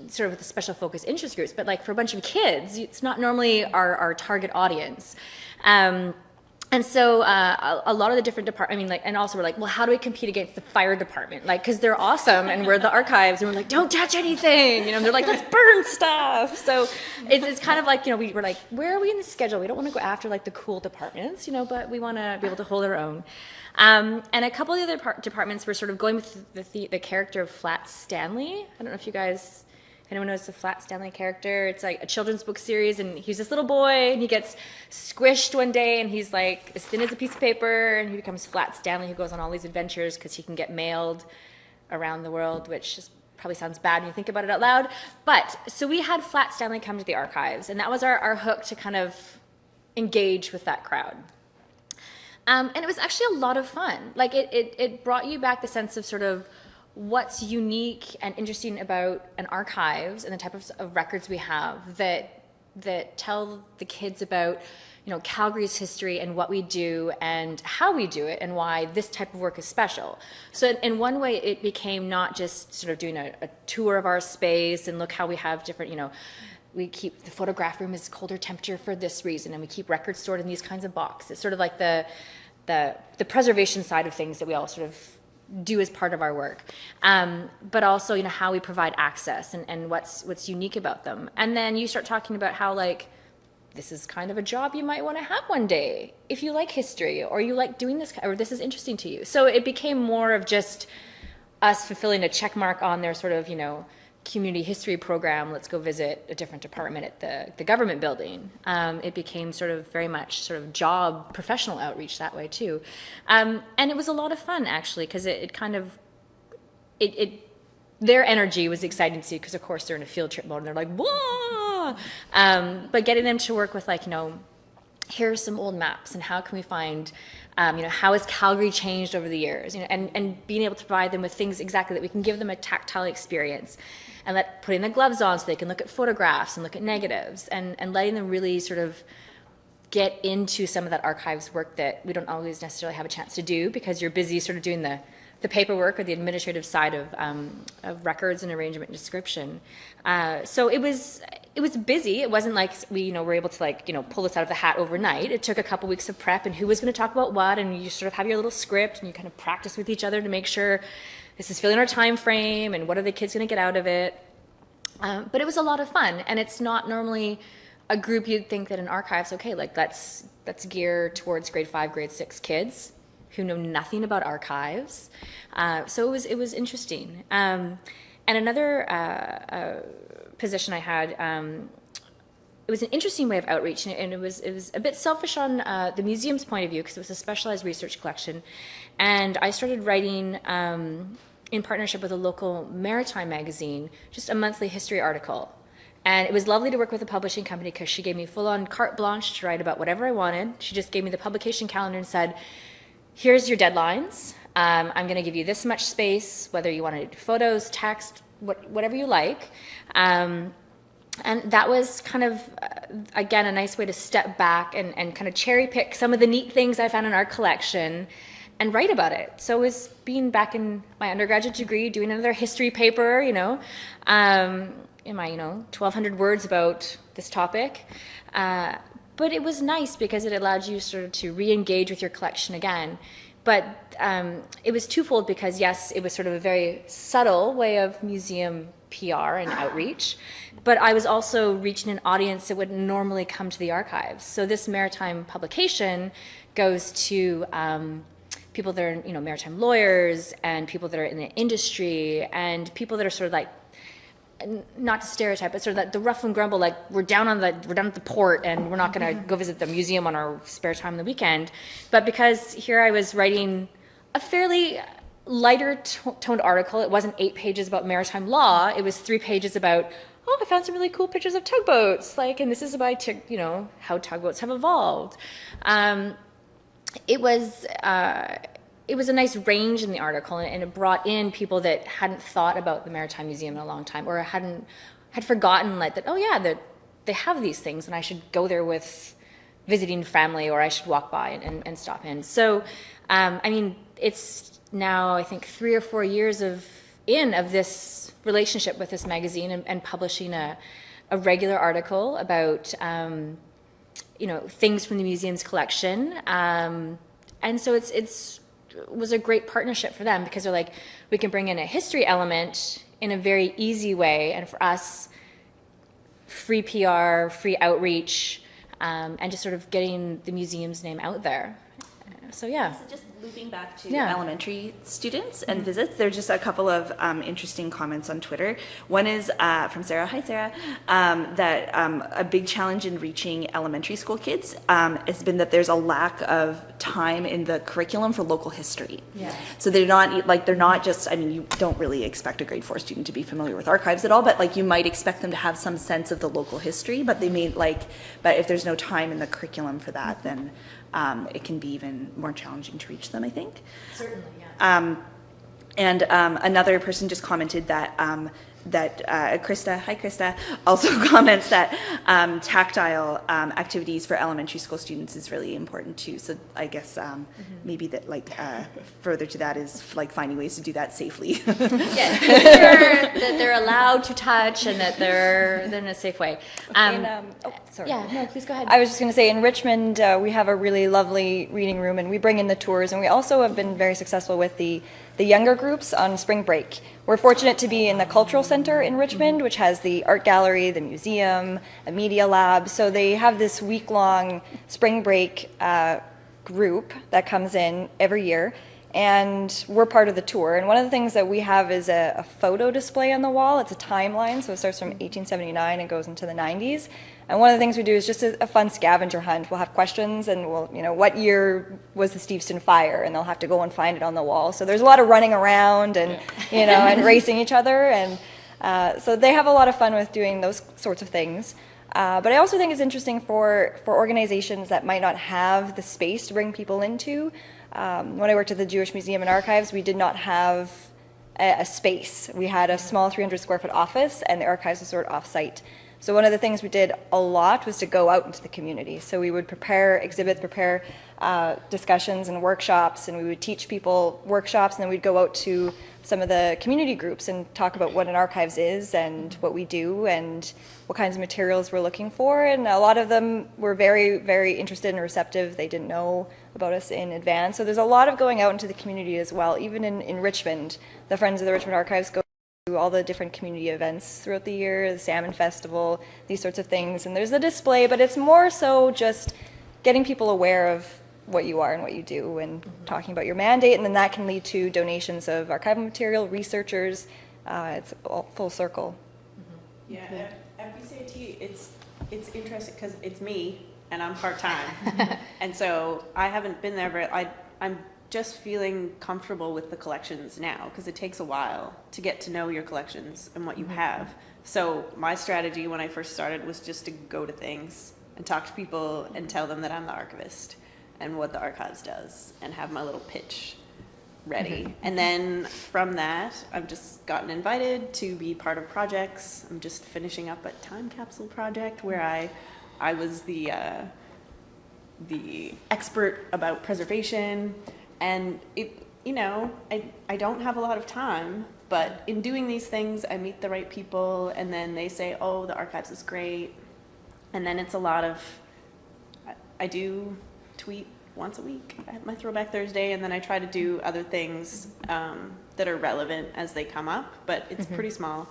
S1: sort of with the special focus interest groups. But like for a bunch of kids, it's not normally our target audience. And so a lot of the different departments, I mean, like, and also we're like, well, how do we compete against the fire department? Like, because they're awesome, and we're the archives, and we're like, don't touch anything, you know, and they're like, let's burn stuff. So it's kind of like, you know, we're like, where are we in the schedule? We don't want to go after like the cool departments, you know, but we want to be able to hold our own. And a couple of the other departments were sort of going with the character of Flat Stanley. I don't know if you guys... Anyone knows the Flat Stanley character? It's like a children's book series, and he's this little boy, and he gets squished one day, and he's like as thin as a piece of paper, and he becomes Flat Stanley, who goes on all these adventures because he can get mailed around the world, which just probably sounds bad when you think about it out loud. But so we had Flat Stanley come to the archives, and that was our hook to kind of engage with that crowd. And it was actually a lot of fun. Like it brought you back the sense of sort of what's unique and interesting about an archives and the type of records we have that tell the kids about, you know, Calgary's history and what we do and how we do it and why this type of work is special. So in one way, it became not just sort of doing a tour of our space and look how we have different, you know, we keep the photograph room is colder temperature for this reason, and we keep records stored in these kinds of boxes. Sort of like the preservation side of things that we all sort of do as part of our work, but also, you know, how we provide access and what's unique about them. And then you start talking about how, like, this is kind of a job you might want to have one day if you like history or you like doing this, or this is interesting to you. So it became more of just us fulfilling a check mark on their sort of, you know, community history program. Let's go visit a different department at the government building. It became sort of very much sort of job professional outreach that way too. And it was a lot of fun actually, because it kind of, their energy was exciting to see, because of course they're in a field trip mode and they're like, whoa! But getting them to work with, like, you know, here are some old maps and how can we find, you know, how has Calgary changed over the years, you know, and being able to provide them with things exactly that we can give them a tactile experience. and putting the gloves on so they can look at photographs and look at negatives, and letting them really sort of get into some of that archives work that we don't always necessarily have a chance to do because you're busy sort of doing the paperwork or the administrative side of records and arrangement and description. So it was busy. It wasn't like we were able to pull this out of the hat overnight. It took a couple weeks of prep and who was going to talk about what, and you sort of have your little script and you kind of practice with each other to make sure this is filling our time frame and what are the kids going to get out of it. But it was a lot of fun, and it's not normally a group you'd think that in archives, okay, like let's gear towards grade 5, grade 6 kids who know nothing about archives. So it was interesting. And another position I had, it was an interesting way of outreach, and it was a bit selfish on the museum's point of view because it was a specialized research collection. And I started writing in partnership with a local maritime magazine, just a monthly history article. And it was lovely to work with a publishing company because she gave me full-on carte blanche to write about whatever I wanted. She just gave me the publication calendar and said, here's your deadlines. I'm going to give you this much space, whether you want to do photos, text, whatever you like. And that was kind of, again, a nice way to step back and kind of cherry pick some of the neat things I found in our collection and write about it. So it was being back in my undergraduate degree, doing another history paper, in my 1,200 words about this topic. But it was nice because it allowed you sort of to re-engage with your collection again. But it was twofold because, yes, it was sort of a very subtle way of museum PR and outreach, but I was also reaching an audience that wouldn't normally come to the archives. So this maritime publication goes to people that are, maritime lawyers and people that are in the industry and people that are sort of like, not to stereotype, but sort of the rough and grumble, like we're down at the port and we're not going to go visit the museum on our spare time on the weekend. But because here I was writing a fairly lighter toned article, it wasn't 8 pages about maritime law, it was 3 pages about, I found some really cool pictures of tugboats, and this is about, how tugboats have evolved. It was a nice range in the article, and it brought in people that hadn't thought about the Maritime Museum in a long time, or had forgotten that they have these things, and I should go there with visiting family, or I should walk by and stop in. So, it's now I think 3 or 4 years of this relationship with this magazine and publishing a regular article about things from the museum's collection, and so it was a great partnership for them because they're like, we can bring in a history element in a very easy way, and for us, free PR, free outreach, and just sort of getting the museum's name out there. So yeah.
S6: So just looping back to elementary students and visits, there's just a couple of interesting comments on Twitter. One is from Sarah. Hi, Sarah. That a big challenge in reaching elementary school kids has been that there's a lack of time in the curriculum for local history. Yeah. So they're not just, you don't really expect a grade 4 student to be familiar with archives at all, but you might expect them to have some sense of the local history, but but if there's no time in the curriculum for that, then it can be even more challenging to reach them, I think.
S1: Certainly, yeah.
S6: And another person just commented that Krista, hi Krista, also comments that tactile activities for elementary school students is really important too. So I guess maybe that further to that is finding ways to do that safely.
S1: Yes, that they're allowed to touch and that they're in a safe way.
S5: Sorry.
S1: Yeah, no, please go ahead.
S5: I was just going to say, in Richmond, we have a really lovely reading room, and we bring in the tours, and we also have been very successful with the younger groups on spring break. We're fortunate to be in the Cultural Center in Richmond, which has the art gallery, the museum, a media lab. So they have this week-long spring break group that comes in every year, and we're part of the tour. And one of the things that we have is a photo display on the wall. It's a timeline, so it starts from 1879 and goes into the 90s. And one of the things we do is just a fun scavenger hunt. We'll have questions, and we'll, what year was the Steveston fire? And they'll have to go and find it on the wall. So there's a lot of running around and, and racing each other. And so they have a lot of fun with doing those sorts of things. But I also think it's interesting for organizations that might not have the space to bring people into. When I worked at the Jewish Museum and Archives, we did not have a space. We had a small 300 square foot office, and the archives was sort of off-site. So one of the things we did a lot was to go out into the community. So we would prepare exhibits, prepare discussions and workshops, and we would teach people workshops, and then we'd go out to some of the community groups and talk about what an archives is and what we do and what kinds of materials we're looking for. And a lot of them were very, very interested and receptive. They didn't know about us in advance. So there's a lot of going out into the community as well. Even in Richmond, the Friends of the Richmond Archives go to all the different community events throughout the year, the Salmon Festival, these sorts of things. And there's a display, but it's more so just getting people aware of what you are and what you do, and talking about your mandate, and then that can lead to donations of archival material, researchers. It's all full circle.
S2: Yeah, at BCIT, it's interesting because it's me and I'm part-time. And so I haven't been there, but I'm just feeling comfortable with the collections now, because it takes a while to get to know your collections and what you have. So my strategy when I first started was just to go to things and talk to people and tell them that I'm the archivist and what the archives does, and have my little pitch ready. And then from that, I've just gotten invited to be part of projects. I'm just finishing up a time capsule project where I was the expert about preservation. And I don't have a lot of time, but in doing these things, I meet the right people, and then they say, oh, the archives is great. And then it's a lot of, I do tweet once a week at my Throwback Thursday, and then I try to do other things that are relevant as they come up, but it's pretty small.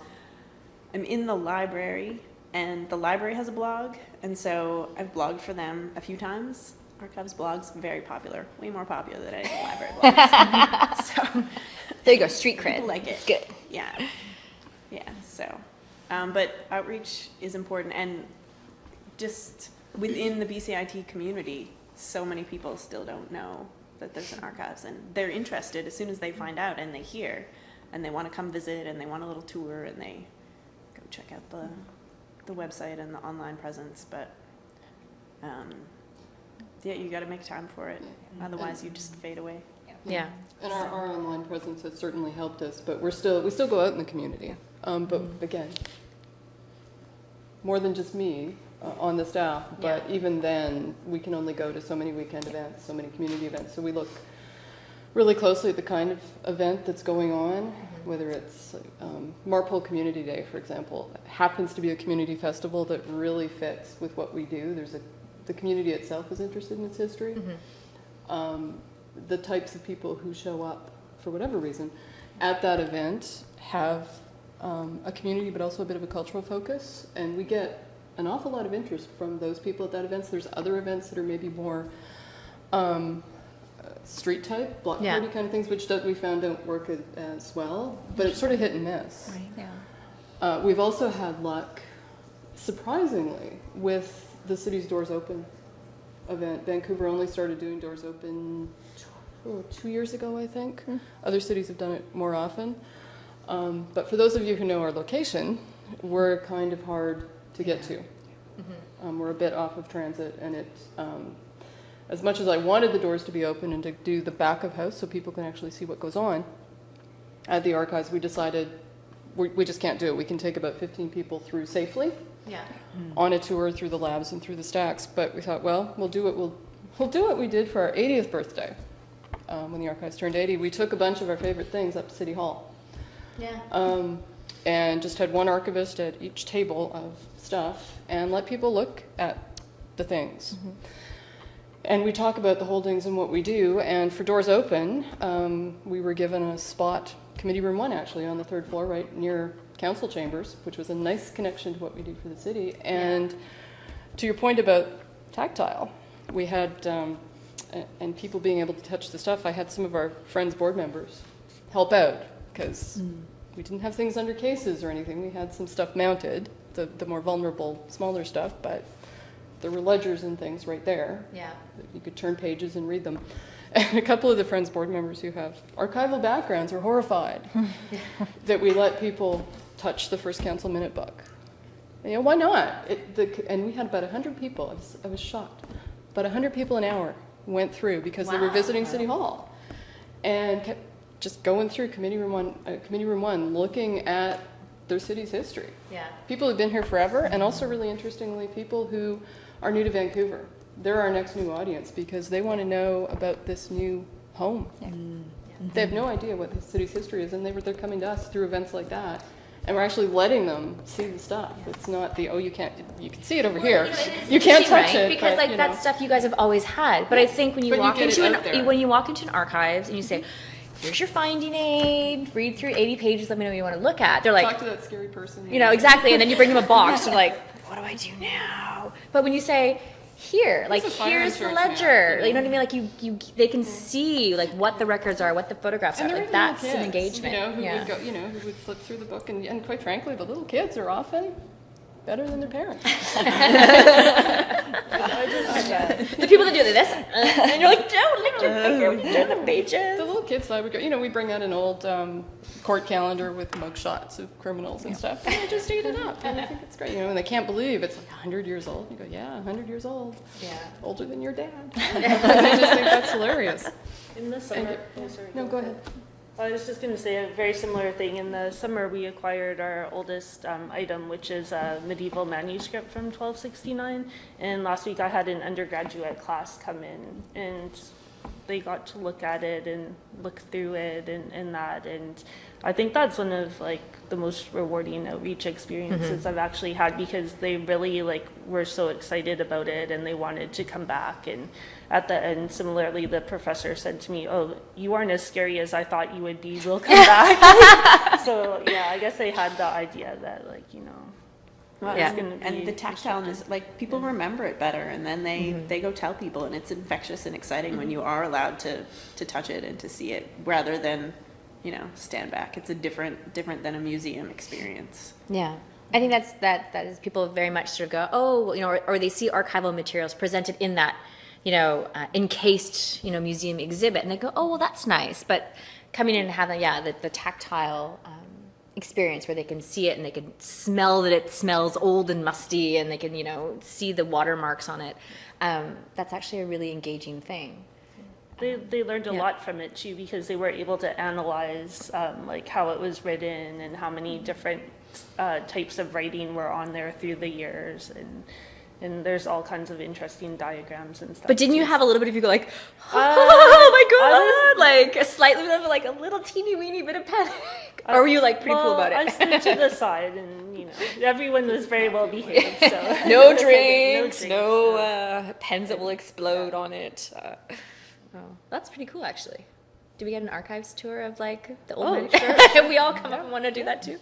S2: I'm in the library, and the library has a blog, and so I've blogged for them a few times. Archives blogs, very popular, way more popular than any library blogs. So
S5: There you go, street cred.
S2: people like it.
S5: It's good.
S2: Yeah, so, but outreach is important, and just within the BCIT community, so many people still don't know that there's an archives, and they're interested as soon as they find out and they hear, and they want to come visit, and they want a little tour, and they go check out the website and the online presence. But yeah, you got to make time for it, otherwise you just fade away.
S1: Yeah.
S4: And our online presence has certainly helped us, but we still go out in the community. But again, more than just me on the staff, but even then, we can only go to so many weekend events, so many community events. So we look really closely at the kind of event that's going on, whether it's Marpole Community Day, for example, happens to be a community festival that really fits with what we do. The community itself is interested in its history. The types of people who show up, for whatever reason, at that event have a community, but also a bit of a cultural focus, and we get an awful lot of interest from those people at that event. There's other events that are maybe more street type, block party kind of things, which we found don't work as well, but it's sort of hit and miss.
S5: Right. Yeah.
S4: We've also had luck, surprisingly, with the city's Doors Open event. Vancouver only started doing Doors Open 2 years ago, I think. Other cities have done it more often. But for those of you who know our location, we're kind of hard to get to. We're a bit off of transit, and as much as I wanted the doors to be open and to do the back of house so people can actually see what goes on at the archives, we decided we just can't do it. We can take about 15 people through safely on a tour through the labs and through the stacks, but we thought, well, we'll do what we did for our 80th birthday. When the archives turned 80, we took a bunch of our favorite things up to City Hall. And just had one archivist at each table of stuff and let people look at the things. And we talk about the holdings and what we do. And for Doors Open, we were given a spot, Committee Room 1 actually, on the 3rd floor right near council chambers, which was a nice connection to what we do for the city. And to your point about tactile, we had, and people being able to touch the stuff, I had some of our friends, board members, help out because we didn't have things under cases or anything. We had some stuff mounted, the more vulnerable, smaller stuff, but there were ledgers and things right there. You could turn pages and read them. And a couple of the Friends board members who have archival backgrounds were horrified that we let people touch the first council minute book. You know, why not? And we had about 100 people. I was shocked. About 100 people an hour went through because they were visiting City Hall and kept just going through committee room one, looking at their city's history.
S1: Yeah.
S4: People who've been here forever, and also really interestingly, people who are new to Vancouver. They're our next new audience because they want to know about this new home.
S1: Yeah.
S4: They have no idea what the city's history is, and they're coming to us through events like that. And we're actually letting them see the stuff. It's not the, you can see it over here. You can't touch it.
S1: Because
S4: but,
S1: that's stuff you guys have always had. But I think when you walk into an archives and you say, here's your finding aid, read through 80 pages, let me know what you want to look at. They're like,
S4: talk to that scary person.
S1: Exactly. And then you bring them a box. They're like, what do I do now? But when you say, here, like here's the ledger, you know what I mean? Like they can see like what the records are, what the photographs are. Like that's an engagement.
S4: Who would go, who would flip through the book, and quite frankly, the little kids are often better than their parents.
S1: The people that do this, and you're like, don't lift your finger, turn the pages.
S4: The little kids side would go, we bring out an old court calendar with mugshots of criminals and stuff, and they just eat it up, and I think it's great, and they can't believe it's like 100 years old. You go, yeah, 100 years old. Yeah. Older than your dad. And they just think that's hilarious.
S3: In the summer,
S4: no, go ahead.
S3: I was just going to say a very similar thing. In the summer, we acquired our oldest item, which is a medieval manuscript from 1269. And last week, I had an undergraduate class come in, and they got to look at it and look through it and that. And I think that's one of the most rewarding outreach experiences I've actually had, because they really were so excited about it and they wanted to come back. And at the end, similarly, the professor said to me, "Oh, you aren't as scary as I thought you would be. We'll come back." So yeah, I guess they had the idea that
S2: Well,
S1: Yeah.
S2: And the tactileness, people remember it better, and then they go tell people, and it's infectious and exciting when you are allowed to touch it and to see it, rather than, stand back. It's a different than a museum experience.
S1: Yeah. I think that is people very much sort of go, or they see archival materials presented in that, encased, museum exhibit, and they go, oh, well, that's nice. But coming in and having, the tactile experience where they can see it and they can smell that it smells old and musty, and they can, see the watermarks on it. That's actually a really engaging thing.
S3: They learned a lot from it too, because they were able to analyze how it was written and how many different types of writing were on there through the years, and there's all kinds of interesting diagrams and stuff.
S1: But didn't you have a little bit of you go like, oh my god, slightly a little teeny weeny bit of panic, or were you pretty cool about it?
S3: I stood to the side, and everyone was very well behaved. So
S1: no drinks, no pens that will explode on it. That's pretty cool, actually. Do we get an archives tour of the old? Sure. We all come up and want to do that too.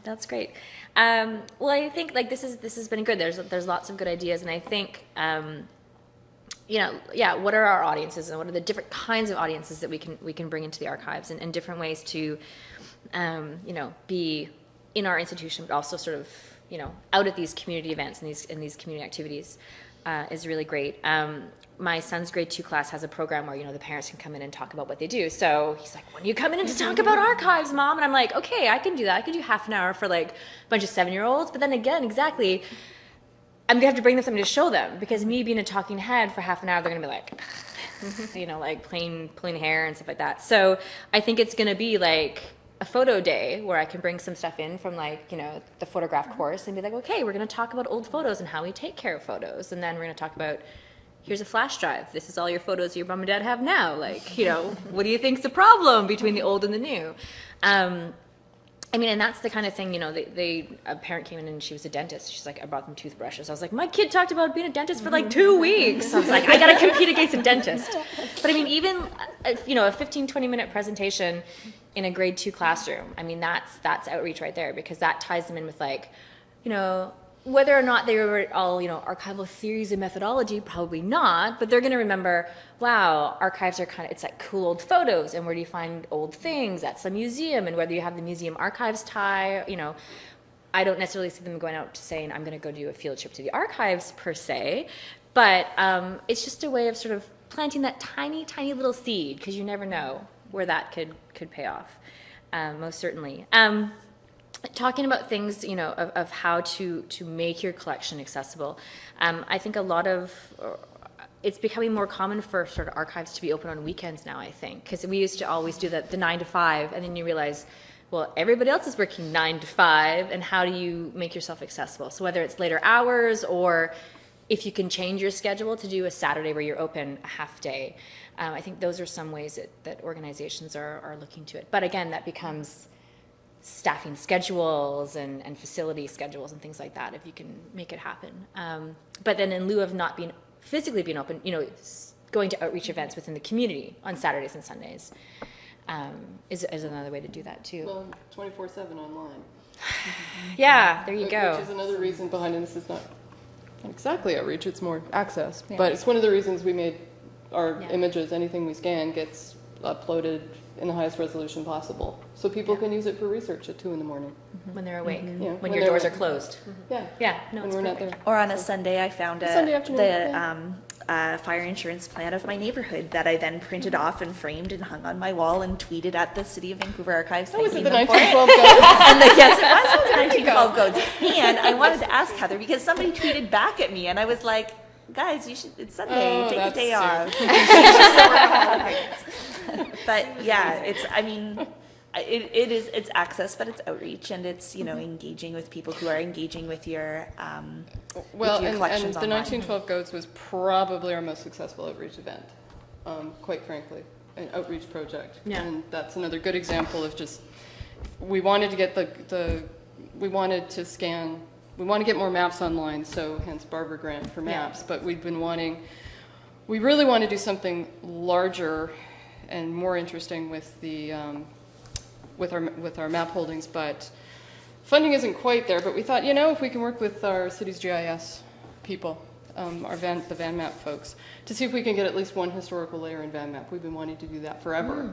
S1: That's great. Well, I think this has been good. There's lots of good ideas, and I think what are our audiences, and what are the different kinds of audiences that we can bring into the archives, and different ways to be in our institution, but also sort of out at these community events and these community activities is really great. My son's grade 2 class has a program where, the parents can come in and talk about what they do. So he's like, when are you coming in to talk about archives, Mom? And I'm like, okay, I can do that. I can do half an hour for a bunch of 7-year-olds. But then again, exactly, I'm gonna have to bring them something to show them, because me being a talking head for half an hour, they're gonna be pulling hair and stuff like that. So I think it's gonna be a photo day where I can bring some stuff in from the photograph course and be like, okay, we're gonna talk about old photos and how we take care of photos. And then we're gonna talk about, here's a flash drive. This is all your photos your mom and dad have now. What do you think's the problem between the old and the new? And that's the kind of thing, a parent came in and she was a dentist. She's like, I brought them toothbrushes. I was like, my kid talked about being a dentist for 2 weeks. So I was like, I got to compete against a dentist. But even, a 15, 20-minute presentation in a grade 2 classroom, that's outreach right there, because that ties them in with whether or not they were all, archival theories and methodology, probably not, but they're going to remember, wow, archives are it's cool old photos, and where do you find old things? That's the museum, and whether you have the museum archives tie, I don't necessarily see them going out to saying, I'm going to go do a field trip to the archives per se, but it's just a way of sort of planting that tiny, tiny little seed, because you never know where that could pay off, most certainly. Talking about things, of how to make your collection accessible. I think a lot of it's becoming more common for sort of archives to be open on weekends now, I think, because we used to always do the 9 to 5, and then you realize, well, everybody else is working 9 to 5, and how do you make yourself accessible? So whether it's later hours, or if you can change your schedule to do a Saturday where you're open a half day, I think those are some ways that organizations are looking to it. But again, that becomes staffing schedules and facility schedules and things like that, if you can make it happen. But then in lieu of not being physically being open, going to outreach events within the community on Saturdays and Sundays is another way to do that too.
S4: Well, 24/7 online.
S1: Yeah, there you go.
S4: Which is another reason behind it. This is not exactly outreach, it's more access.
S1: Yeah.
S4: But it's one of the reasons we made our
S1: Yeah.
S4: images, anything we scan gets uploaded in the highest resolution possible. So people can use it for research at 2 in the morning.
S1: When they're awake,
S4: Yeah,
S1: when
S4: when
S1: your
S4: they're
S1: doors are
S4: awake.
S1: closed.
S4: Yeah.
S1: Yeah, no,
S4: When
S1: it's
S4: we're not
S1: perfect.
S4: there.
S6: Or on a Sunday, I found
S4: Sunday afternoon,
S6: the fire insurance plan of my neighborhood that I then printed off and framed and hung on my wall and tweeted at the City of Vancouver Archives.
S4: Oh, was it
S6: thanking
S4: the
S6: them for it.
S4: 1912 guys?
S6: And yes, it was the 1912 codes. And I wanted to ask Heather because somebody tweeted back at me, and I was like, "Guys, you should. It's Sunday.
S4: Oh,
S6: Take a
S4: that's
S6: day
S4: true.
S6: off." But yeah, it's access, but it's outreach, and it's engaging with people who are engaging with your
S4: Well,
S6: your
S4: and
S6: collections
S4: the
S6: online.
S4: 1912 Goats was probably our most successful outreach event, quite frankly, an outreach project.
S1: Yeah.
S4: And that's another good example of just, we wanted to get we wanted to scan, we want to get more maps online, so hence Barbara grant for maps, but we really want to do something larger and more interesting with the, with our map holdings, but funding isn't quite there. But we thought, if we can work with our city's GIS people, the Van Map folks, to see if we can get at least one historical layer in Van Map. We've been wanting to do that forever.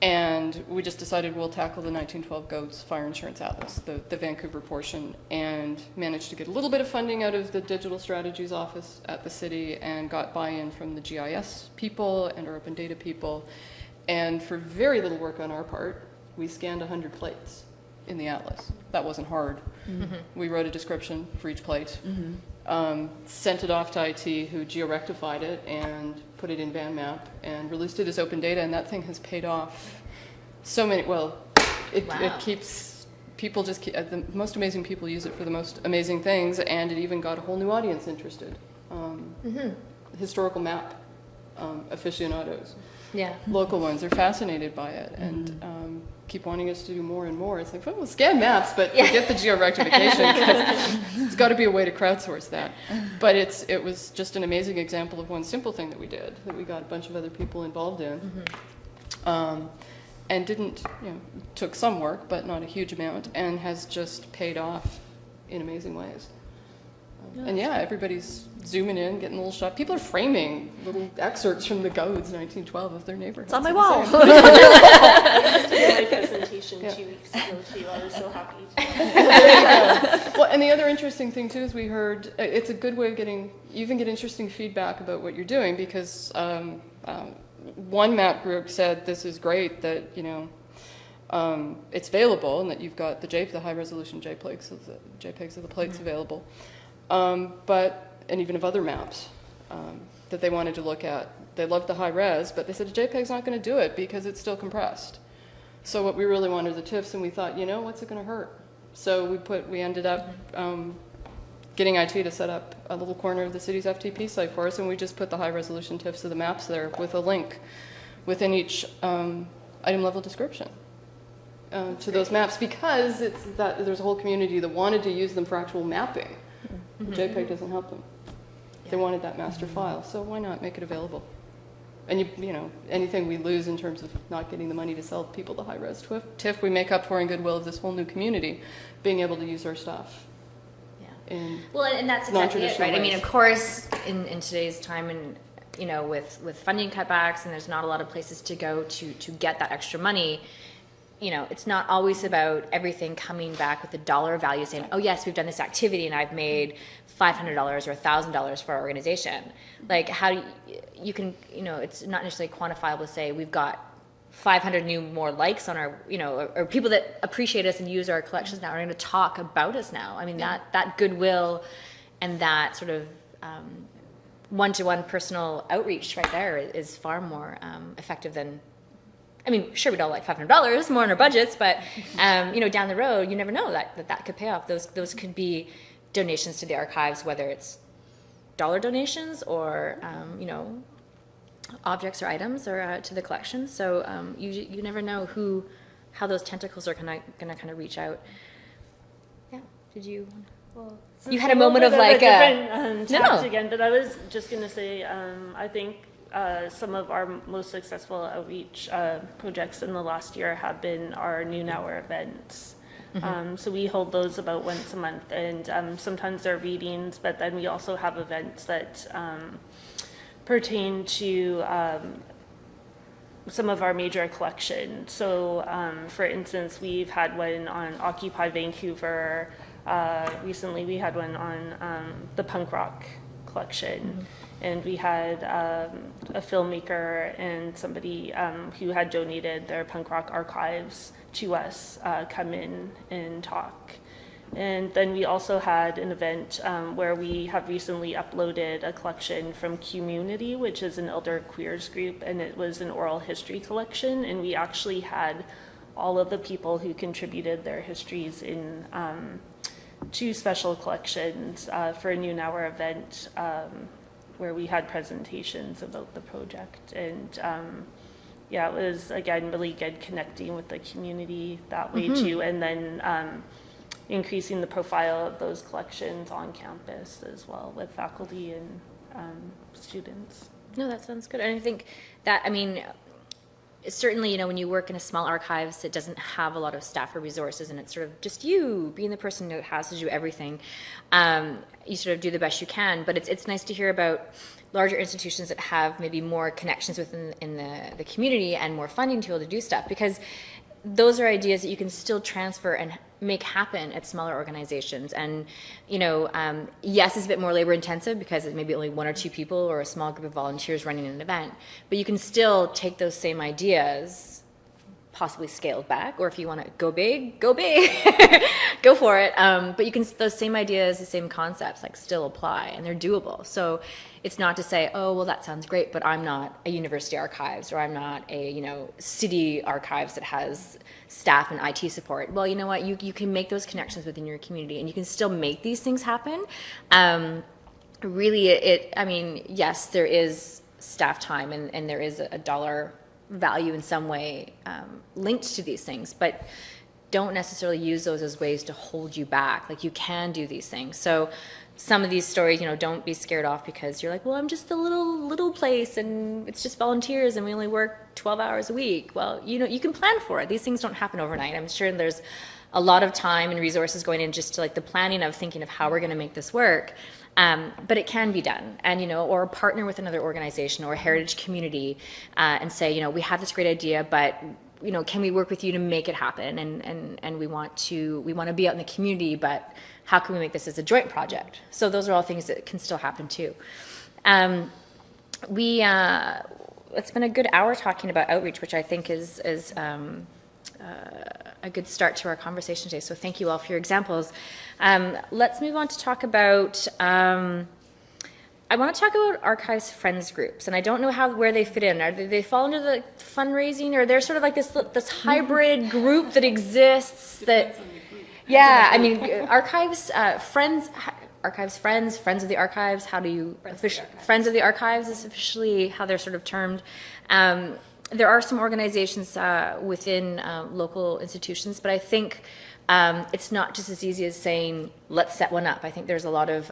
S4: And we just decided we'll tackle the 1912 GOATS Fire Insurance Atlas, the Vancouver portion, and managed to get a little bit of funding out of the Digital Strategies Office at the city, and got buy-in from the GIS people and our open data people. And for very little work on our part, we scanned 100 plates in the atlas. That wasn't hard. We wrote a description for each plate, sent it off to IT, who georectified it and put it in Van Map and released it as open data, and that thing has paid off so many. Well, it keeps people the most amazing people use it for the most amazing things, and it even got a whole new audience interested. Historical map aficionados.
S1: Yeah.
S4: Local ones are fascinated by it and keep wanting us to do more and more. It's like, well, we'll scan maps, but forget the georectification, because there's got to be a way to crowdsource that. But it was just an amazing example of one simple thing that we did, that we got a bunch of other people involved in. And didn't, took some work, but not a huge amount, and has just paid off in amazing ways. And everybody's zooming in, getting a little shot. People are framing little excerpts from the GOATS 1912 of their neighborhoods.
S6: It's on my wall.
S3: I just did my presentation 2 weeks ago too. I was so happy.
S4: Well, and the other interesting thing too is we heard it's a good way of you even get interesting feedback about what you're doing, because one map group said this is great that it's available, and that you've got the high resolution JPEGs of the plates available. And even of other maps that they wanted to look at. They loved the high res, but they said a JPEG's not going to do it because it's still compressed. So what we really wanted are the TIFFs, and we thought, what's it going to hurt? So we ended up getting IT to set up a little corner of the city's FTP site for us, and we just put the high resolution TIFFs of the maps there with a link within each item level description to those maps, because there's a whole community that wanted to use them for actual mapping. JPEG doesn't help them. They wanted that master file, so why not make it available? And anything we lose in terms of not getting the money to sell people the high-res TIFF, we make up for in goodwill of this whole new community being able to use our stuff. And
S1: that's exactly it, right?
S4: ways.
S1: I mean, of course, in today's time, and with funding cutbacks, and there's not a lot of places to go to get that extra money. It's not always about everything coming back with the dollar value, saying, oh yes, we've done this activity and I've made $500 or $1,000 for our organization. Like, how you can, it's not necessarily quantifiable to say we've got 500 more likes on our, or people that appreciate us and use our collections now are going to talk about us now. I mean, that goodwill and that sort of one-to-one personal outreach right there is far more effective than, I mean, sure, we'd all like $500 more in our budgets, but down the road, you never know that could pay off. Those could be donations to the archives, whether it's dollar donations or objects or items or to the collection. So you never know how those tentacles are gonna kind of reach out. Yeah. Did you?
S3: Well,
S1: you had a moment of like
S3: different
S1: no.
S3: again, but I was just going to say, I think some of our most successful outreach projects in the last year have been our noon hour events. So we hold those about once a month, and sometimes they're readings, but then we also have events that pertain to some of our major collections. So for instance, we've had one on Occupy Vancouver. Recently we had one on the punk rock collection, and we had a filmmaker and somebody who had donated their punk rock archives to us come in and talk. And then we also had an event where we have recently uploaded a collection from Community, which is an elder queers group, and it was an oral history collection, and we actually had all of the people who contributed their histories in 2 special collections for a noon hour event where we had presentations about the project. And it was, again, really good connecting with the community that way too, and then increasing the profile of those collections on campus as well with faculty and students.
S1: No, that sounds good. And I think that, I mean, certainly, when you work in a small archives, it doesn't have a lot of staff or resources, and it's sort of just you being the person who has to do everything. You sort of do the best you can, but it's nice to hear about larger institutions that have maybe more connections within the community and more funding to be able to do stuff, because those are ideas that you can still transfer and make happen at smaller organizations. And yes, it's a bit more labor intensive because it may be only 1 or 2 people or a small group of volunteers running an event, but you can still take those same ideas, possibly scaled back, or if you want to go big, go for it. But you can, those same ideas, the same concepts, like still apply, and they're doable. So it's not to say, oh, well, that sounds great, but I'm not a university archives, or I'm not a city archives that has staff and IT support. Well, you know what? You can make those connections within your community, and you can still make these things happen. Really, I mean, yes, there is staff time, and there is a dollar value in some way linked to these things, but don't necessarily use those as ways to hold you back. Like, you can do these things. So some of these stories, don't be scared off because you're like, well, I'm just a little place and it's just volunteers and we only work 12 hours a week. Well, you can plan for it. These things don't happen overnight. I'm sure there's a lot of time and resources going in just to like the planning of thinking of how we're going to make this work. But it can be done, and or partner with another organization or a heritage community and say, we have this great idea, but can we work with you to make it happen? And we want to be out in the community, but how can we make this as a joint project? So those are all things that can still happen too. It's been a good hour talking about outreach, which I think is a good start to our conversation today. So thank you all for your examples. Let's move on to talk about, I want to talk about archives friends groups, and I don't know where they fit in. Do they fall into the fundraising, or they're sort of like this hybrid group that exists that, yeah, I mean, archives friends of the archives, how do you, friends of the archives is officially how they're sort of termed. There are some organizations within local institutions, but I think it's not just as easy as saying, let's set one up. I think there's a lot of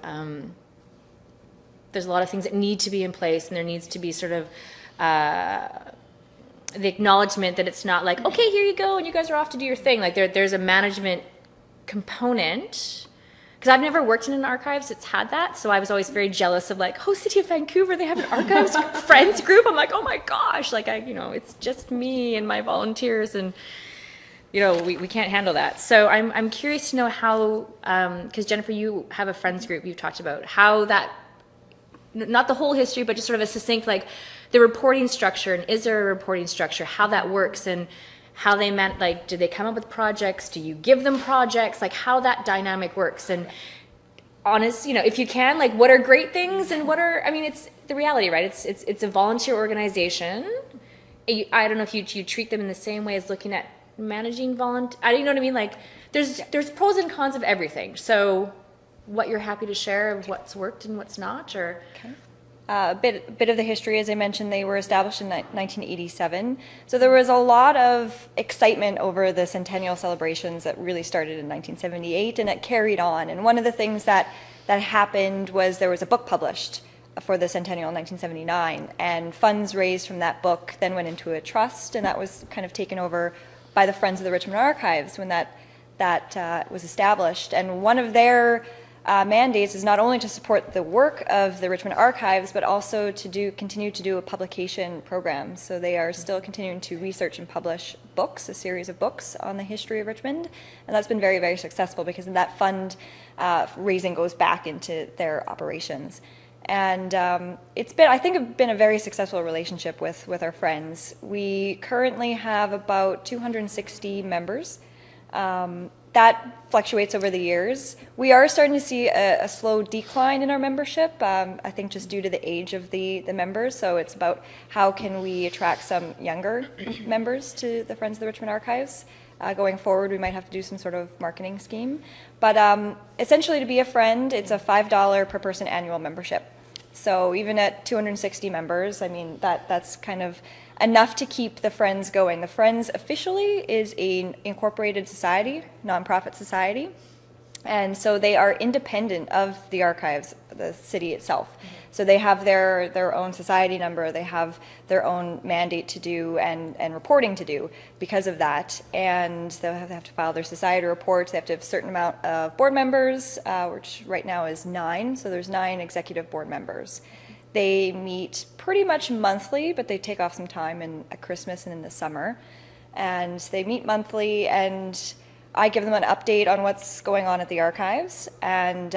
S1: things that need to be in place, and there needs to be sort of the acknowledgement that it's not like, okay, here you go, and you guys are off to do your thing. Like there's a management component, because I've never worked in an archives that's had that, so I was always very jealous of like, oh, City of Vancouver, they have an archives friends group. I'm like, oh my gosh, like it's just me and my volunteers, and we can't handle that. So I'm curious to know how, because Jennifer, you have a friends group you've talked about, how that, not the whole history, but just sort of a succinct, like the reporting structure, and is there a reporting structure, how that works, and how they meant, like, do they come up with projects? Do you give them projects? Like how that dynamic works, and honest, if you can, like, what are great things and what are, I mean, it's the reality, right? It's a volunteer organization. I don't know if you treat them in the same way as looking at managing you know what I mean? Like, there's pros and cons of everything. So what you're happy to share of what's worked and what's not, or...
S5: Okay. A bit of the history, as I mentioned, they were established in 1987. So there was a lot of excitement over the centennial celebrations that really started in 1978, and it carried on. And one of the things that happened was there was a book published for the centennial in 1979, and funds raised from that book then went into a trust, and that was kind of taken over by the Friends of the Richmond Archives when that was established. And one of their mandates is not only to support the work of the Richmond Archives, but also to continue to do a publication program. So they are still continuing to research and publish books, a series of books on the history of Richmond, and that's been very, very successful because that fund raising goes back into their operations. And it's been, I think, been a very successful relationship with our friends. We currently have about 260 members. That fluctuates over the years. We are starting to see a slow decline in our membership, I think just due to the age of the members. So it's about how can we attract some younger members to the Friends of the Richmond Archives. Going forward, we might have to do some sort of marketing scheme. But essentially, to be a friend, it's a $5 per person annual membership. So even at 260 members, I mean, that's kind of enough to keep the Friends going. The Friends officially is an incorporated society, nonprofit society, and so they are independent of the archives, the city itself. So they have their own society number, they have their own mandate to do and reporting to do because of that, and they have to file their society reports. They have to have a certain amount of board members, which right now is 9, so there's 9 executive board members. They meet pretty much monthly, but they take off some time at Christmas and in the summer. And they meet monthly, and I give them an update on what's going on at the archives. And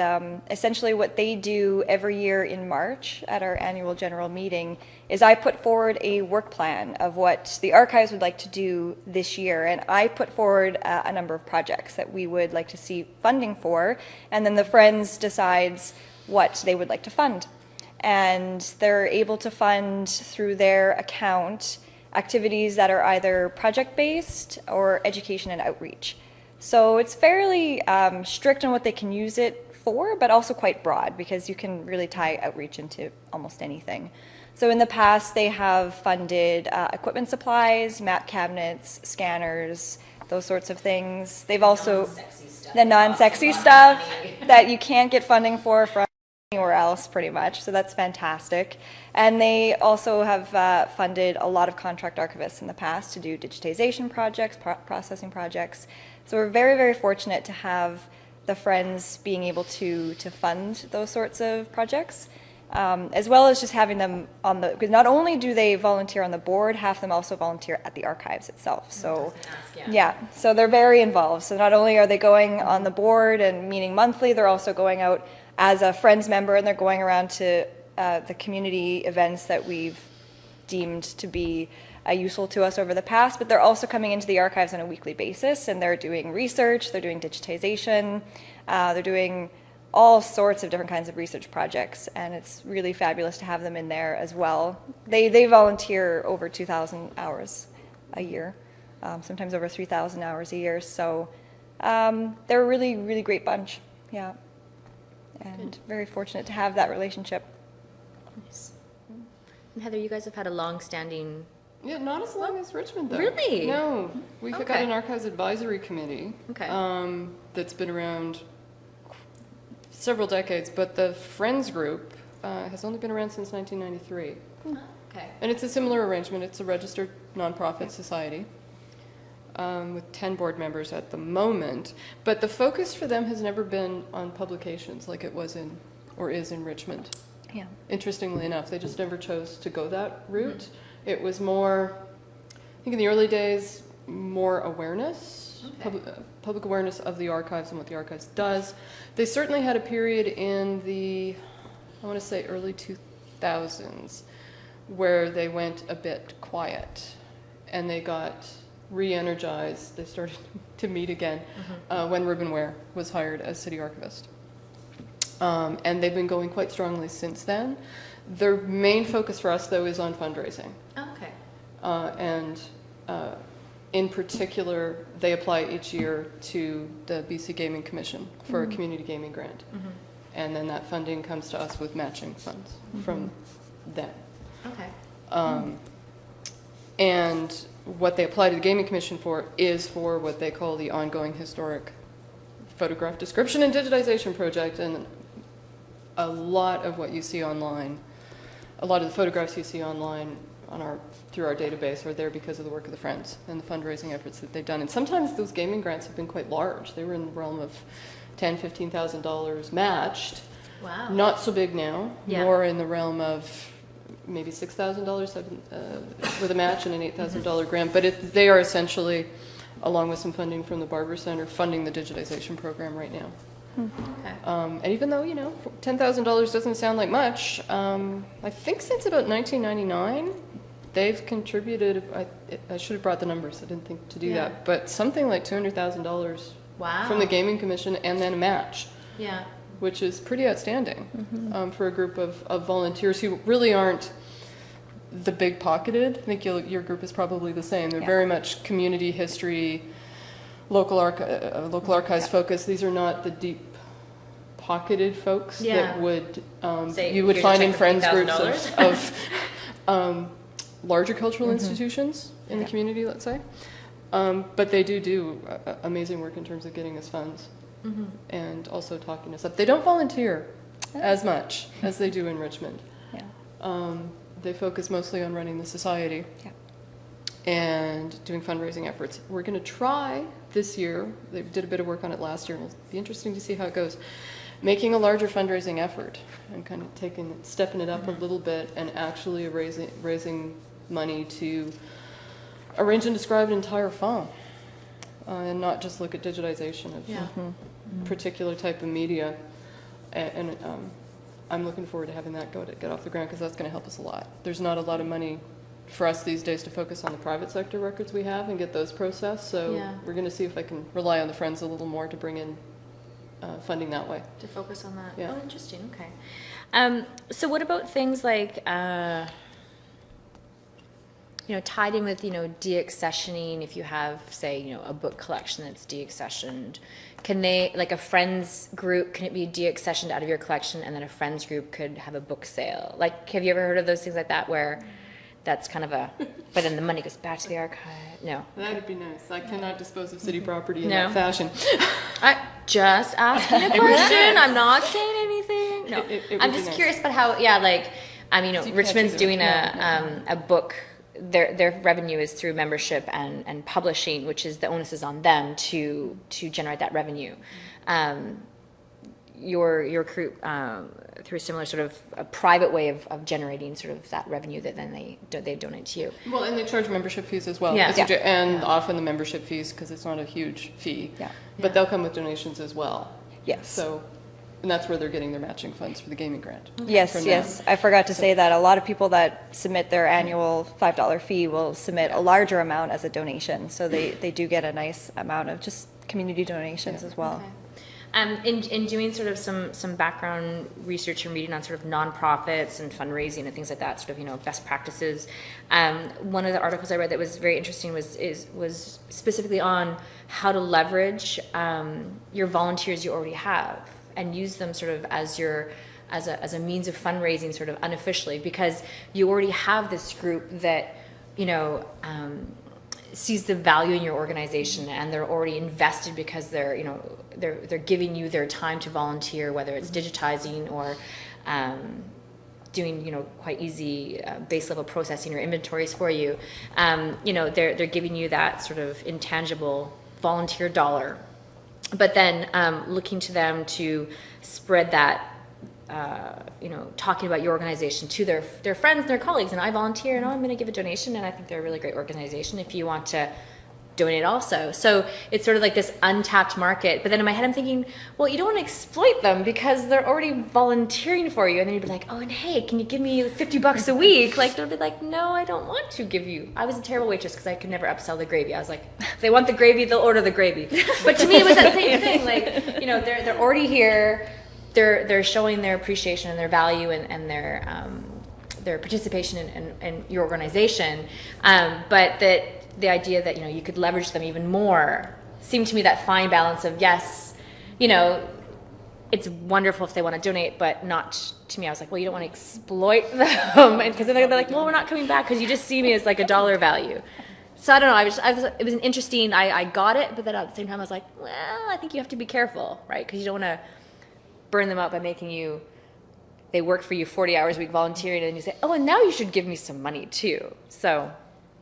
S5: essentially what they do every year in March at our annual general meeting is I put forward a work plan of what the archives would like to do this year. And I put forward a number of projects that we would like to see funding for. And then the Friends decides what they would like to fund. And they're able to fund through their account activities that are either project-based or education and outreach. So it's fairly strict on what they can use it for, but also quite broad because you can really tie outreach into almost anything. So in the past, they have funded equipment supplies, map cabinets, scanners, those sorts of things. They've also the non-sexy stuff that you can't get funding for from anywhere else pretty much, so that's fantastic. And they also have funded a lot of contract archivists in the past to do digitization projects, processing projects. So we're very, very fortunate to have the Friends being able to fund those sorts of projects, as well as just having them on the, because not only do they volunteer on the board, half of them also volunteer at the archives itself. So yeah, so they're very involved. So not only are they going on the board and meeting monthly, they're also going out as a Friends member, and they're going around to the community events that we've deemed to be useful to us over the past, but they're also coming into the archives on a weekly basis, and they're doing research, they're doing digitization, they're doing all sorts of different kinds of research projects, and it's really fabulous to have them in there as well. They volunteer over 2,000 hours a year, sometimes over 3,000 hours a year, so they're a really, really great bunch, yeah. And very fortunate to have that relationship.
S1: Nice. And Heather, you guys have had a long-standing...
S4: Yeah, not as long as Richmond, though.
S1: Really?
S4: No. We've got an Archives Advisory Committee that's been around several decades, but the Friends group has only been around since 1993.
S1: Okay.
S4: And it's a similar arrangement. It's a registered nonprofit society. With 10 board members at the moment, but the focus for them has never been on publications like it was in, or is in Richmond.
S5: Yeah.
S4: Interestingly enough, they just never chose to go that route. It was more, I think in the early days, more awareness, public awareness of the archives and what the archives does. They certainly had a period in the, I want to say early 2000s, where they went a bit quiet, and they got re-energized. They started to meet again when Ruben Ware was hired as city archivist. and they've been going quite strongly since then. Their main focus for us, though, is on fundraising.
S1: Oh, okay.
S4: And in particular, they apply each year to the BC Gaming Commission for a community gaming grant. And then that funding comes to us with matching funds from them.
S1: Okay.
S4: And what they apply to the Gaming Commission for is for what they call the ongoing historic photograph description and digitization project. And a lot of what you see online, a lot of the photographs you see online through our database are there because of the work of the Friends and the fundraising efforts that they've done. And sometimes those gaming grants have been quite large. They were in the realm of $10,000, $15,000 matched.
S1: Wow.
S4: Not so big now,
S1: Yeah.
S4: more in the realm of maybe $6,000 with a match and an $8,000 grant. But they are essentially, along with some funding from the Barber Center, funding the digitization program right now.
S1: Okay.
S4: And even though, $10,000 doesn't sound like much, I think since about 1999, they've contributed, I should have brought the numbers, I didn't think to do that, but something like $200,000
S1: Wow.
S4: from the Gaming Commission and then a match,
S1: Yeah.
S4: which is pretty outstanding for a group of volunteers who really aren't the big pocketed. I think your group is probably the same. They're very much community history, local archives focused. These are not the deep pocketed folks that would
S1: Say,
S4: you would
S1: here's a
S4: find
S1: check
S4: in
S1: for
S4: Friends
S1: $3,000.
S4: groups of larger cultural institutions in the community, let's say. But they do amazing work in terms of getting us funds and also talking us up. They don't volunteer as much as they do in Richmond.
S5: Yeah.
S4: They focus mostly on running the society and doing fundraising efforts. We're going to try this year, they did a bit of work on it last year, and it'll be interesting to see how it goes, making a larger fundraising effort and kind of stepping it up a little bit and actually raising money to arrange and describe an entire farm and not just look at digitization of particular type of media. And I'm looking forward to having that get off the ground because that's going to help us a lot. There's not a lot of money for us these days to focus on the private sector records we have and get those processed. So we're going to see if I can rely on the Friends a little more to bring in funding that way.
S1: To focus on that.
S4: Yeah.
S1: Oh, interesting. Okay. So what about things like, tied in with, deaccessioning, if you have, say, a book collection that's deaccessioned, can they, like a friends group, can it be deaccessioned out of your collection and then a friends group could have a book sale? Like, have you ever heard of those things like that where that's kind of but then the money goes back to the archive? No.
S4: That'd be nice. I cannot dispose of city property in
S1: No.
S4: that fashion.
S1: I just asking a question. I'm not saying anything. No,
S4: It would
S1: I'm
S4: be
S1: just
S4: nice.
S1: curious about how. Yeah, like
S4: So you
S1: Richmond's
S4: can't do
S1: doing
S4: that.
S1: a book. Their revenue is through membership and publishing, which is the onus is on them to generate that revenue. Your group through a similar sort of a private way of generating sort of that revenue that then they donate to you.
S4: Well, and they charge membership fees as well.
S1: Yeah.
S4: And often the membership fees, because it's not a huge fee, but they'll come with donations as well.
S5: Yes.
S4: So, and that's where they're getting their matching funds for the gaming grant.
S5: Yes,
S4: from
S5: yes.
S4: them.
S5: I forgot to say that a lot of people that submit their annual $5 fee will submit a larger amount as a donation. So they do get a nice amount of just community donations as well.
S1: Okay. In doing sort of some background research and reading on sort of nonprofits and fundraising and things like that, sort of best practices. One of the articles I read that was very interesting was specifically on how to leverage your volunteers you already have and use them sort of as a means of fundraising, sort of unofficially, because you already have this group that sees the value in your organization and they're already invested because they're giving you their time to volunteer, whether it's digitizing or doing quite easy base level processing or inventories for you. They're giving you that sort of intangible volunteer dollar, but then looking to them to spread that talking about your organization to their friends and their colleagues. And I volunteer and I'm going to give a donation and I think they're a really great organization if you want to donate also. So it's sort of like this untapped market. But then in my head I'm thinking, well, you don't want to exploit them because they're already volunteering for you. And then you'd be like, oh, and hey, can you give me $50 a week? Like they'll be like, no, I don't want to give you. I was a terrible waitress because I could never upsell the gravy. I was like, if they want the gravy, they'll order the gravy. But to me it was that same thing. Like, they're already here. they're showing their appreciation and their value and their participation in your organization, but that the idea that you could leverage them even more seemed to me that fine balance of yes, it's wonderful if they want to donate, but not to me. I was like, well, you don't want to exploit them, because they're like, well, we're not coming back because you just see me as like a dollar value. So I don't know. It was an interesting. I got it, but then at the same time, I was like, well, I think you have to be careful, right? Because you don't want to burn them out by making they work for you 40 hours a week volunteering, and then you say, oh, and now you should give me some money too. So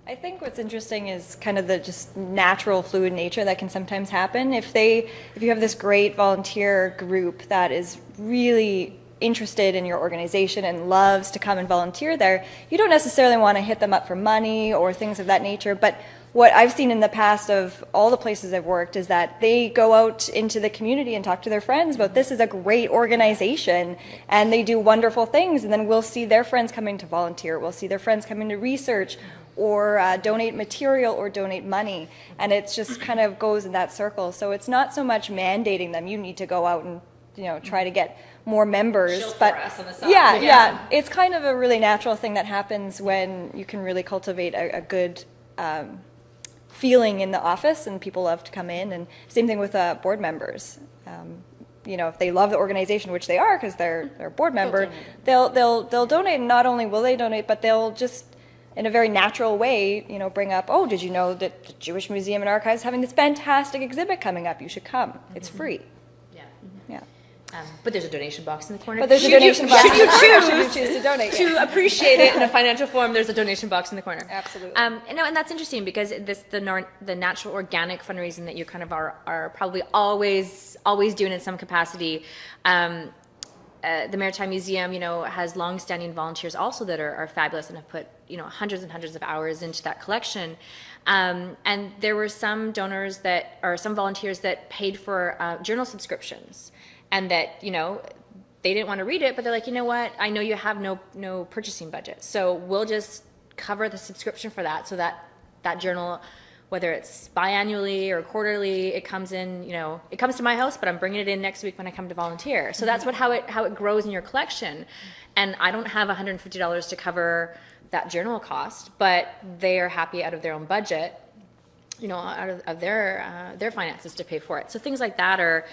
S5: I think what's interesting is kind of the just natural fluid nature that can sometimes happen. If you have this great volunteer group that is really interested in your organization and loves to come and volunteer there, you don't necessarily want to hit them up for money or things of that nature. But what I've seen in the past of all the places I've worked is that they go out into the community and talk to their friends about this is a great organization and they do wonderful things, and then we'll see their friends coming to volunteer, we'll see their friends coming to research or donate material or donate money, and it just kind of goes in that circle. So it's not so much mandating them, you need to go out and try to get more members, but
S1: us on the side.
S5: yeah, it's kind of a really natural thing that happens when you can really cultivate a good feeling in the office, and people love to come in. And same thing with board members. If they love the organization, which they are because they're a board member, they'll donate. And not only will they donate, but they'll just in a very natural way, bring up, oh, did you know that the Jewish Museum and Archives is having this fantastic exhibit coming up? You should come. It's free. Yeah.
S1: But there's a donation box in the corner.
S5: But there's a donation box.
S1: Should you
S5: choose to donate
S1: to appreciate it in a financial form, there's a donation box in the corner.
S5: Absolutely.
S1: And that's interesting because the natural organic fundraising that you kind of are probably always doing in some capacity. The Maritime Museum, has long-standing volunteers also that are fabulous and have put, hundreds and hundreds of hours into that collection. And there were some donors some volunteers that paid for journal subscriptions, and that, they didn't want to read it, but they're like, you know what, I know you have no purchasing budget, so we'll just cover the subscription for that, so that journal, whether it's biannually or quarterly, it comes in, it comes to my house, but I'm bringing it in next week when I come to volunteer. So that's how it grows in your collection. And I don't have $150 to cover that journal cost, but they are happy out of their own budget, out of their finances to pay for it. So things like that are,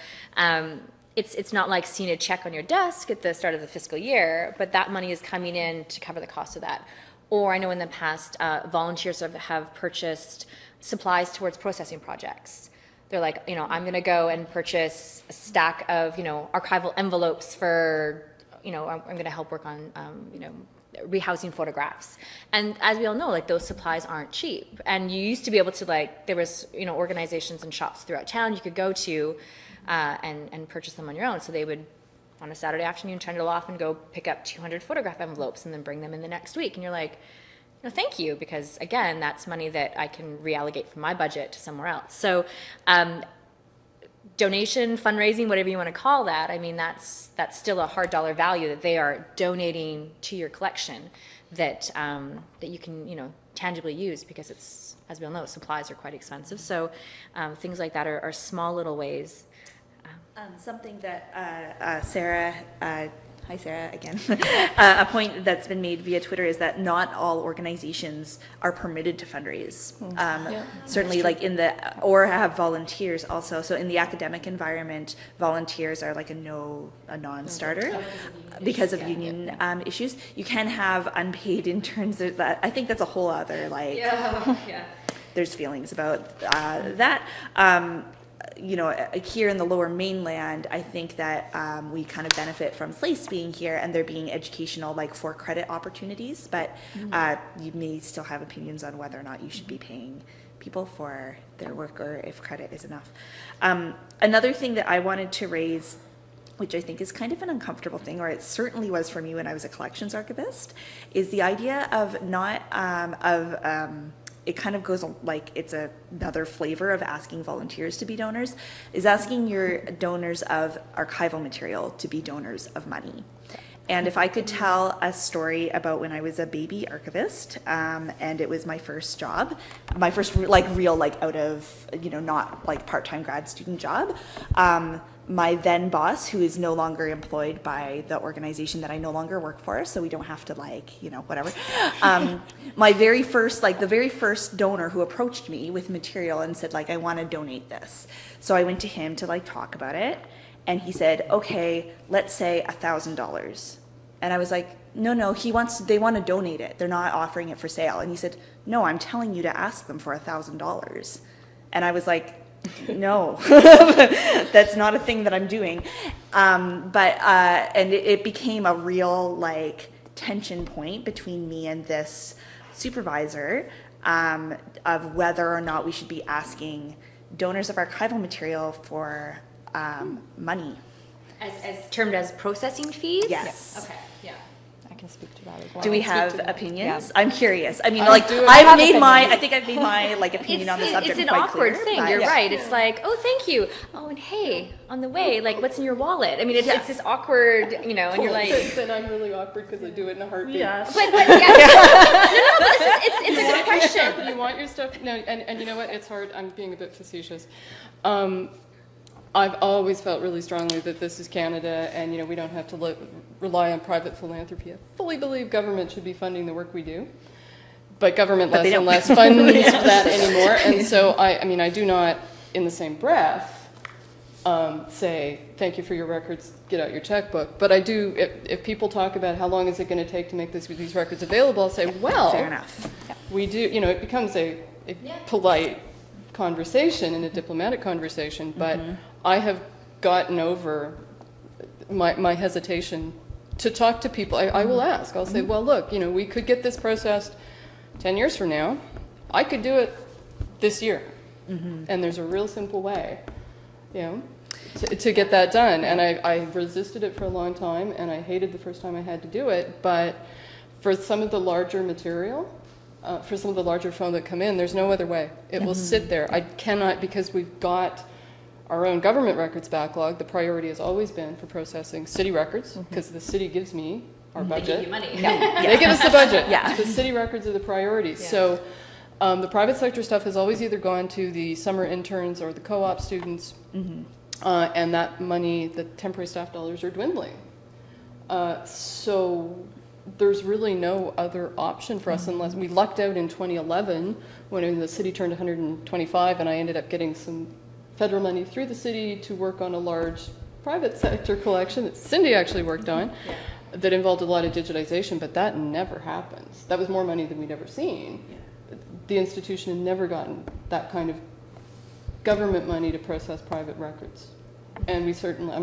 S1: it's not like seeing a check on your desk at the start of the fiscal year, but that money is coming in to cover the cost of that. Or I know in the past, volunteers have purchased supplies towards processing projects. They're like, I'm going to go and purchase a stack of, archival envelopes for, I'm going to help work on, rehousing photographs. And as we all know, those supplies aren't cheap. And you used to be able to, there was, organizations and shops throughout town you could go to and purchase them on your own. So they would, on a Saturday afternoon, turn it off and go pick up 200 photograph envelopes and then bring them in the next week. And you're like, thank you, because again, that's money that I can reallocate from my budget to somewhere else. So donation, fundraising, whatever you want to call that, I mean, that's still a hard dollar value that they are donating to your collection that you can, tangibly use, because it's, as we all know, supplies are quite expensive. So things like that are small little ways.
S6: Something that Sarah, hi Sarah again, a point that's been made via Twitter is that not all organizations are permitted to fundraise. Certainly or have volunteers also. So in the academic environment, volunteers are like a non-starter because of union issues. You can have unpaid interns. I think that's a whole other there's feelings about that. Here in the Lower Mainland, I think that we kind of benefit from SLACE being here and there being educational, for credit opportunities, but you may still have opinions on whether or not you should be paying people for their work or if credit is enough. Another thing that I wanted to raise, which I think is kind of an uncomfortable thing, or it certainly was for me when I was a collections archivist, is the idea of it kind of goes it's another flavor of asking volunteers to be donors, is asking your donors of archival material to be donors of money. And if I could tell a story about when I was a baby archivist, and it was my first job, my first like real like out of, you know, not like part-time grad student job, my then boss, who is no longer employed by the organization that I no longer work for, so we don't have to like, you know, whatever. My very first, like the very first donor who approached me with material and said like, I want to donate this. So I went to him to like talk about it. And he said, okay, let's say $1,000. And I was like, no, they want to donate it. They're not offering it for sale. And he said, no, I'm telling you to ask them for $1,000. And I was like, no, that's not a thing that I'm doing. And it became a real like tension point between me and this supervisor of whether or not we should be asking donors of archival material for money.
S1: As termed as processing fees?
S6: Yes.
S1: Okay, yeah.
S5: I can speak to that as well.
S6: Do we have opinions?
S5: Yeah.
S6: I'm curious. I mean,
S4: I
S6: like,
S4: do.
S6: I think I've made my like opinion on the subject
S1: It's an
S6: quite
S1: awkward
S6: clear,
S1: thing.
S6: but-
S1: You're right. It's like, oh, thank you. Oh, and hey, on the way, like, what's in your wallet? I mean, it's this awkward, you know, and you're like,
S4: Then I'm really awkward because I do it in a heartbeat.
S3: Yeah.
S1: but yeah. No, but it's a good question.
S4: You want your stuff? No, and you know what? It's hard. I'm being a bit facetious. I've always felt really strongly that this is Canada, and you know we don't have to rely on private philanthropy. I fully believe government should be funding the work we do, but government less and less funds that anymore. And so I mean, I do not, in the same breath, say thank you for your records. Get out your checkbook. But I do. If people talk about how long is it going to take to make these records available, I'll say, well,
S6: fair enough.
S4: we do. You know, it becomes a polite conversation and a diplomatic conversation, but I have gotten over my hesitation to talk to people. I will ask. I'll say, well, look, you know, we could get this processed 10 years from now. I could do it this year. And there's a real simple way, you know, to get that done. And I resisted it for a long time, and I hated the first time I had to do it. But for some of the larger material, for some of the larger phones that come in, there's no other way. It will sit there. I cannot, because we've got our own government records backlog. The priority has always been for processing city records, because the city gives me our budget.
S1: They give you money.
S4: They give us the budget.
S6: Yeah.
S4: The city records are the priority.
S1: Yeah.
S4: So the private sector stuff has always either gone to the summer interns or the co-op students, and that money, the temporary staff dollars, are dwindling. So there's really no other option for us unless we lucked out in 2011 when the city turned 125, and I ended up getting some federal money through the city to work on a large private sector collection that Cindy actually worked on that involved a lot of digitization, but that never happens. That was more money than we'd ever seen. The institution had never gotten that kind of government money to process private records. And we certainly,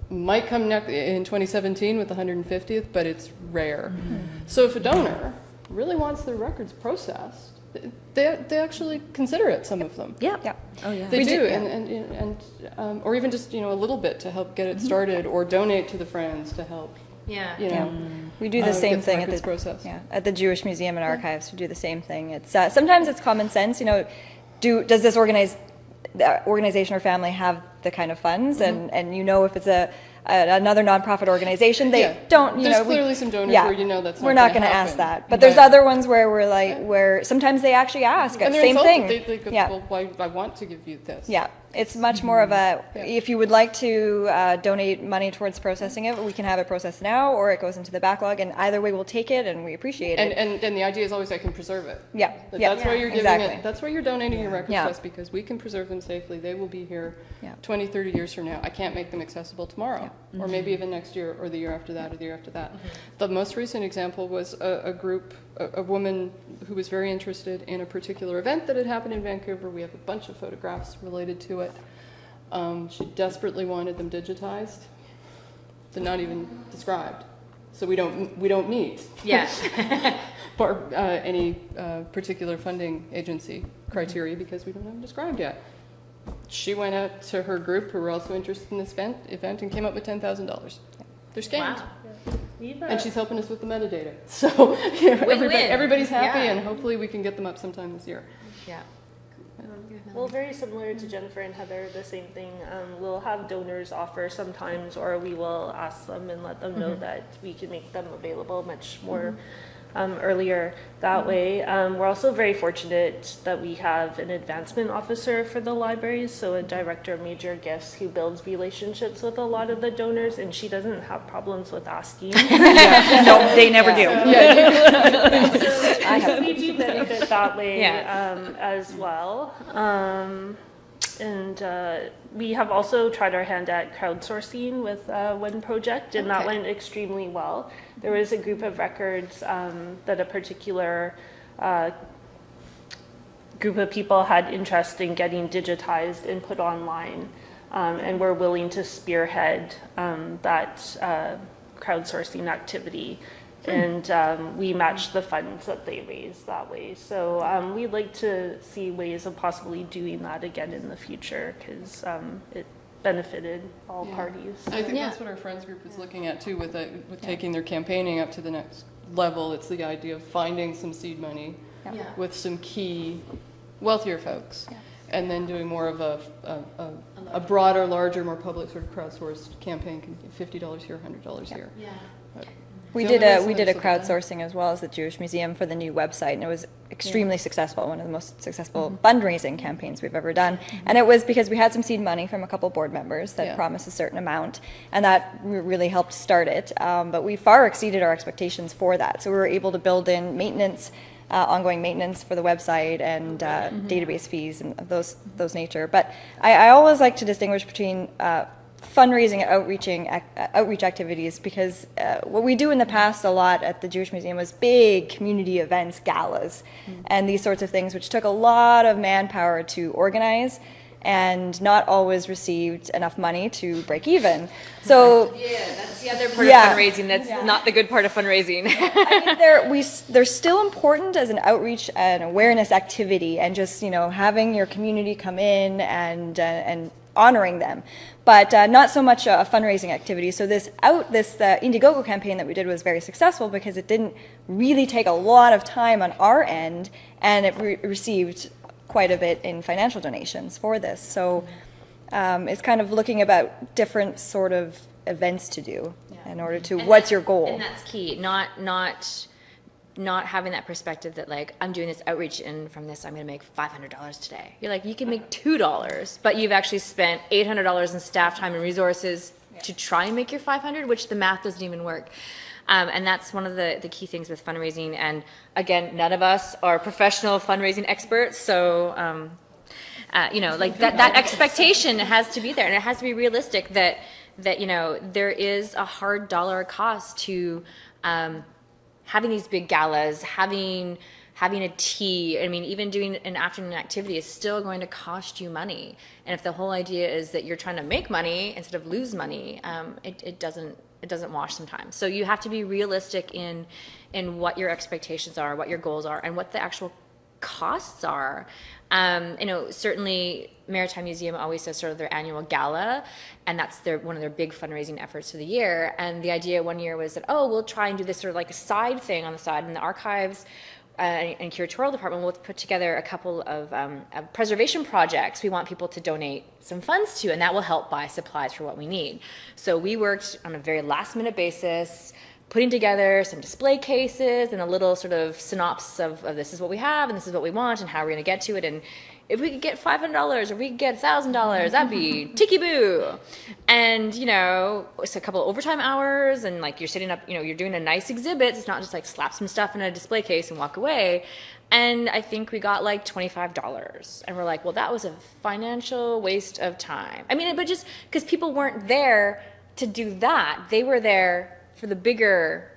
S4: might come next in 2017 with the 150th, but it's rare. So if a donor really wants their records processed, they actually consider it, some of them.
S6: Yeah.
S5: Oh, yeah.
S4: They do, and or even just, you know, a little bit to help get it started, or donate to the friends to help,
S1: Yeah.
S4: you know.
S5: We do the same
S4: get
S5: thing
S4: records
S5: at the
S4: processed.
S5: at the Jewish Museum and Archives. We do the same thing. It's sometimes it's common sense. You know, does this organization or family have the kind of funds, and you know if it's another nonprofit organization, they don't. You
S4: There's
S5: know,
S4: clearly some donors where you know that's
S5: we're not
S4: going to
S5: ask that. But there's other ones where we're like, where sometimes they actually ask.
S4: and they're
S5: Same
S4: insulted.
S5: thing.
S4: They go,
S5: Yeah.
S4: well, why I want to give you this.
S5: Yeah, it's much more of a, if you would like to donate money towards processing it, we can have it processed now, or it goes into the backlog, and either way we'll take it and we appreciate it.
S4: And the idea is always I can preserve it.
S5: Yeah,
S4: That's why you're giving
S5: exactly.
S4: it, that's why you're donating your records
S5: Yeah.
S4: to us, because we can preserve them safely. They will be here
S5: Yeah.
S4: 20, 30 years from now. I can't make them accessible tomorrow, or maybe even next year, or the year after that, or the year after that. The most recent example was a group, a woman who was very interested in a particular event that had happened in Vancouver. We have a bunch of photographs related to it. She desperately wanted them digitized. They're not even described, so we don't meet.
S1: Yeah.
S4: For any particular funding agency criteria, because we don't have them described yet. She went out to her group, who were also interested in this event, and came up with $10,000. They're scanned.
S1: Wow.
S4: And she's helping us with the metadata. So yeah,
S1: Win-win.
S4: everybody's happy,
S1: Yeah.
S4: and hopefully we can get them up sometime this year.
S1: Yeah.
S3: Well, very similar to Jennifer and Heather, the same thing. We'll have donors offer sometimes, or we will ask them and let them know that we can make them available much more earlier that way. We're also very fortunate that we have an advancement officer for the libraries, so a director of major gifts who builds relationships with a lot of the donors, and she doesn't have problems with asking.
S6: No, they never do.
S3: So we do benefit that way as well. And we have also tried our hand at crowdsourcing with one project, and that went extremely well. There was a group of records that a particular group of people had interest in getting digitized and put online, and were willing to spearhead that crowdsourcing activity. And we matched the funds that they raised that way. So we'd like to see ways of possibly doing that again in the future, because it benefited all parties.
S4: I think that's what our friends group is looking at too, with taking their campaigning up to the next level. It's the idea of finding some seed money with some key wealthier folks, and then doing more of a broader, larger, more public sort of crowdsourced campaign. $50 here, $100 here.
S5: We did a crowdsourcing as well as the Jewish Museum for the new website, and it was extremely successful, one of the most successful fundraising campaigns we've ever done. And it was because we had some seed money from a couple board members that promised a certain amount, and that really helped start it. But we far exceeded our expectations for that. So we were able to build in maintenance, ongoing maintenance for the website, and database fees and those nature. But I always like to distinguish between fundraising and outreach activities, because what we do in the past a lot at the Jewish Museum was big community events, galas, and these sorts of things, which took a lot of manpower to organize and not always received enough money to break even. So
S1: that's the other part of fundraising. That's not the good part of fundraising.
S5: I mean, they're still important as an outreach and awareness activity, and just having your community come in and honoring them, but not so much a fundraising activity. So this Indiegogo campaign that we did was very successful because it didn't really take a lot of time on our end, and it received quite a bit in financial donations for this. So it's kind of looking about different sort of events to do in order to what's your goal.
S1: And that's key. Not having that perspective that, like, I'm doing this outreach, and from this I'm going to make $500 today. You're like, you can make $2, but you've actually spent $800 in staff time and resources to try and make your $500, which the math doesn't even work. And that's one of the key things with fundraising. And again, none of us are professional fundraising experts, so like that expectation has to be there, and it has to be realistic that there is a hard dollar cost to having these big galas, having a tea. I mean, even doing an afternoon activity is still going to cost you money. And if the whole idea is that you're trying to make money instead of lose money, it doesn't wash sometimes. So you have to be realistic in what your expectations are, what your goals are, and what the actual costs are. Certainly Maritime Museum always does sort of their annual gala, and that's one of their big fundraising efforts for the year. And the idea one year was that, we'll try and do this sort of like a side thing on the side, and the archives and curatorial department will put together a couple of preservation projects we want people to donate some funds to, and that will help buy supplies for what we need. So we worked on a very last minute basis, putting together some display cases and a little sort of synopsis of this is what we have and this is what we want and how we're going to get to it. And if we could get $500 or we could get $1,000, that'd be tiki-boo. And, it's a couple of overtime hours, and like you're sitting up, you're doing a nice exhibit. It's not just like slap some stuff in a display case and walk away. And I think we got like $25. And we're like, well, that was a financial waste of time. I mean, but just because people weren't there to do that, they were there for the bigger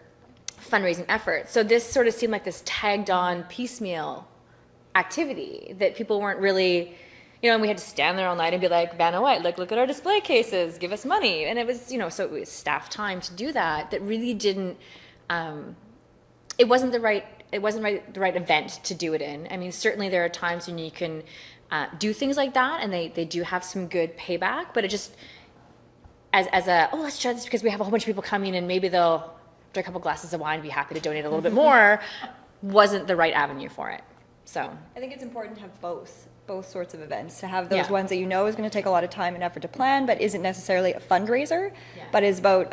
S1: fundraising effort. So this sort of seemed like this tagged on piecemeal activity that people weren't really, and we had to stand there all night and be like, Vanna White, look at our display cases, give us money. And it was, so it was staff time to do that really didn't, it wasn't the right event to do it in. I mean, certainly there are times when you can do things like that, and they do have some good payback, but it just, let's try this because we have a whole bunch of people coming and maybe they'll, after a couple glasses of wine, be happy to donate a little bit more, wasn't the right avenue for it. So
S5: I think it's important to have both sorts of events, to have those
S1: Yeah.
S5: ones that you know is going to take a lot of time and effort to plan, but isn't necessarily a fundraiser,
S1: Yeah.
S5: but is about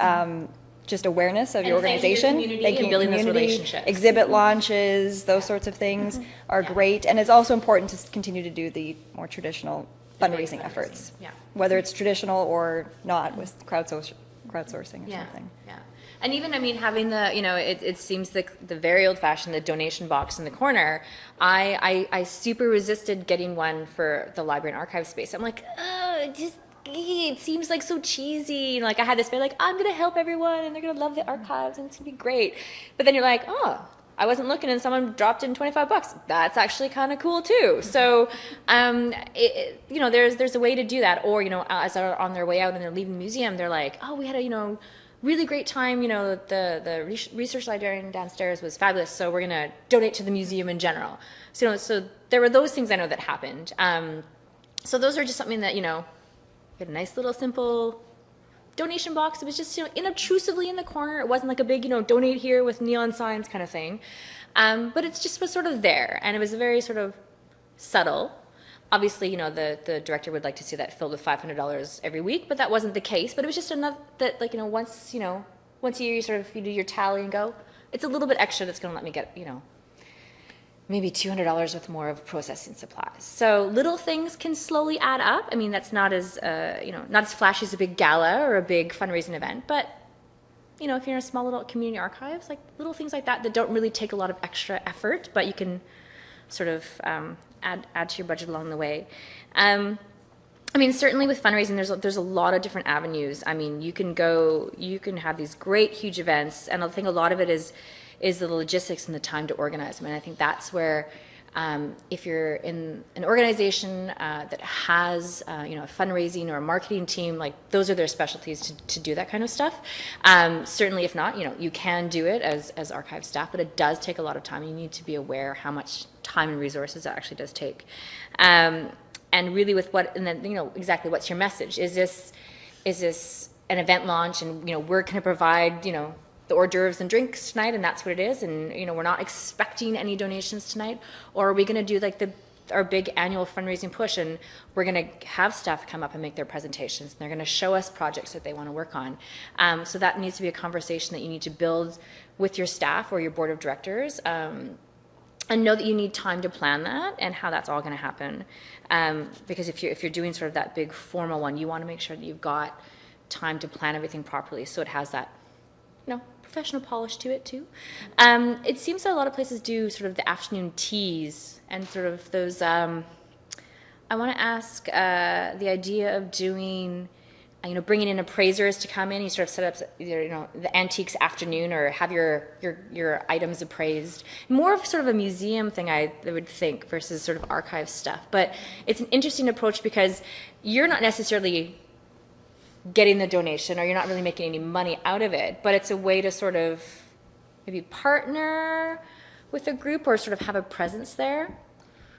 S5: just awareness of your
S1: And thanking your
S5: organization,
S1: community and building those relationships.
S5: exhibit launches, those sorts of things are great. And it's also important to continue to do the more traditional fundraising efforts,
S1: Yeah.
S5: whether it's traditional or not with crowdsourcing or something.
S1: Yeah. And even, I mean, having the, it seems the very old fashioned, the donation box in the corner, I super resisted getting one for the library and archive space. I'm like, it seems like so cheesy. And like I had this feeling like, I'm going to help everyone and they're going to love the archives and it's going to be great. But then you're like, oh, I wasn't looking and someone dropped in $25. That's actually kind of cool too. So, there's a way to do that. Or, as they're on their way out and they're leaving the museum, they're like, oh, we had a, really great time. The research librarian downstairs was fabulous. So we're going to donate to the museum in general. So, so there were those things I know that happened. So those are just something that, we had a nice little simple donation box. It was just, inobtrusively in the corner. It wasn't like a big, donate here with neon signs kind of thing. But it just was sort of there. And it was very sort of subtle. Obviously, the director would like to see that filled with $500 every week, but that wasn't the case. But it was just enough that, like, once a year you do your tally and go, it's a little bit extra that's going to let me get, maybe $200 with more of processing supplies. So little things can slowly add up. I mean, that's not as, not as flashy as a big gala or a big fundraising event, but, if you're in a small little community archives, like little things like that don't really take a lot of extra effort, but you can sort of add to your budget along the way. I mean, certainly with fundraising, there's a lot of different avenues. I mean, you can have these great, huge events, and I think a lot of it is the logistics and the time to organize them. And I think that's where, if you're in an organization that has, a fundraising or a marketing team, like those are their specialties to do that kind of stuff. Certainly, if not, you can do it as archive staff, but it does take a lot of time. You need to be aware how much time and resources it actually does take. And really with exactly what's your message? Is this an event launch and, we're going to provide, the hors d'oeuvres and drinks tonight and that's what it is, and, we're not expecting any donations tonight? Or are we going to do like our big annual fundraising push and we're going to have staff come up and make their presentations and they're going to show us projects that they want to work on? So that needs to be a conversation that you need to build with your staff or your board of directors. And know that you need time to plan that and how that's all going to happen. Because if you're doing sort of that big formal one, you want to make sure that you've got time to plan everything properly so it has that, professional polish to it too. It seems that a lot of places do sort of the afternoon teas and sort of those, I want to ask the idea of doing, bringing in appraisers to come in. You sort of set up, either, the antiques afternoon or have your items appraised. More of sort of a museum thing, I would think, versus sort of archive stuff. But it's an interesting approach because you're not necessarily getting the donation or you're not really making any money out of it, but it's a way to sort of maybe partner with a group or sort of have a presence there.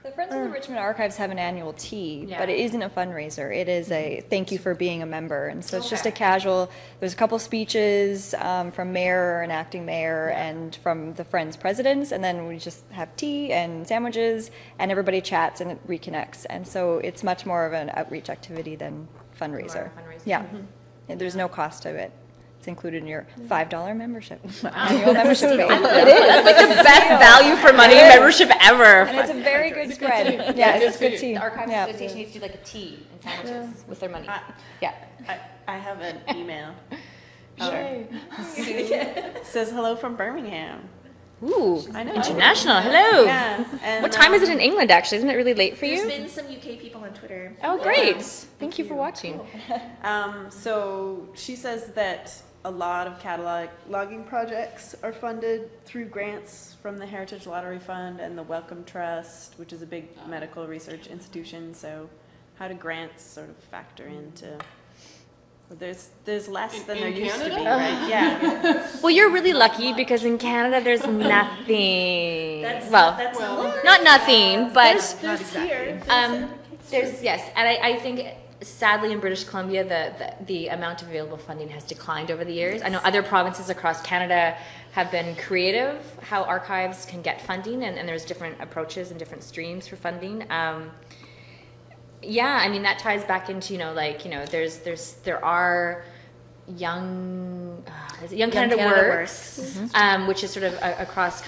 S5: The Friends of the Richmond Archives have an annual tea,
S1: Yeah.
S5: but it isn't a fundraiser. It is a thank you for being a member. And so it's just a casual, there's a couple speeches from mayor and acting mayor and from the Friends presidents, and then we just have tea and sandwiches and everybody chats and it reconnects. And so it's much more of an outreach activity than fundraiser. Yeah. And there's no cost to it. It's included in your $5 membership. Annual membership fee. It is.
S1: That's like the best value for money membership ever.
S5: And it's a very good spread. Yeah, it's good tea.
S1: The Archives
S5: Yeah.
S1: Association needs to do like a tea and sandwiches with their money. Yeah.
S2: I have an email.
S1: Sure.
S2: Says hello from Birmingham.
S1: Ooh,
S2: I know.
S1: international. Hello.
S2: Yeah. And,
S1: What time is it in England, actually? Isn't it really late for
S7: There's
S1: you?
S7: been some UK people on Twitter.
S1: Oh, great. Thank you for watching.
S2: So she says that a lot of cataloging projects are funded through grants from the Heritage Lottery Fund and the Wellcome Trust, which is a big medical research institution. So how do grants sort of factor into... There's less than there
S4: in
S2: used to be,
S4: Canada?
S2: right? Yeah.
S1: Well, you're really lucky because in Canada there's nothing.
S7: That's
S1: Not nothing, but
S7: there's here.
S1: there's yes, and I think sadly in British Columbia, the amount of available funding has declined over the years. I know other provinces across Canada have been creative how archives can get funding, and there's different approaches and different streams for funding. Yeah, I mean, that ties back into, there are Young Canada Works, which is sort of across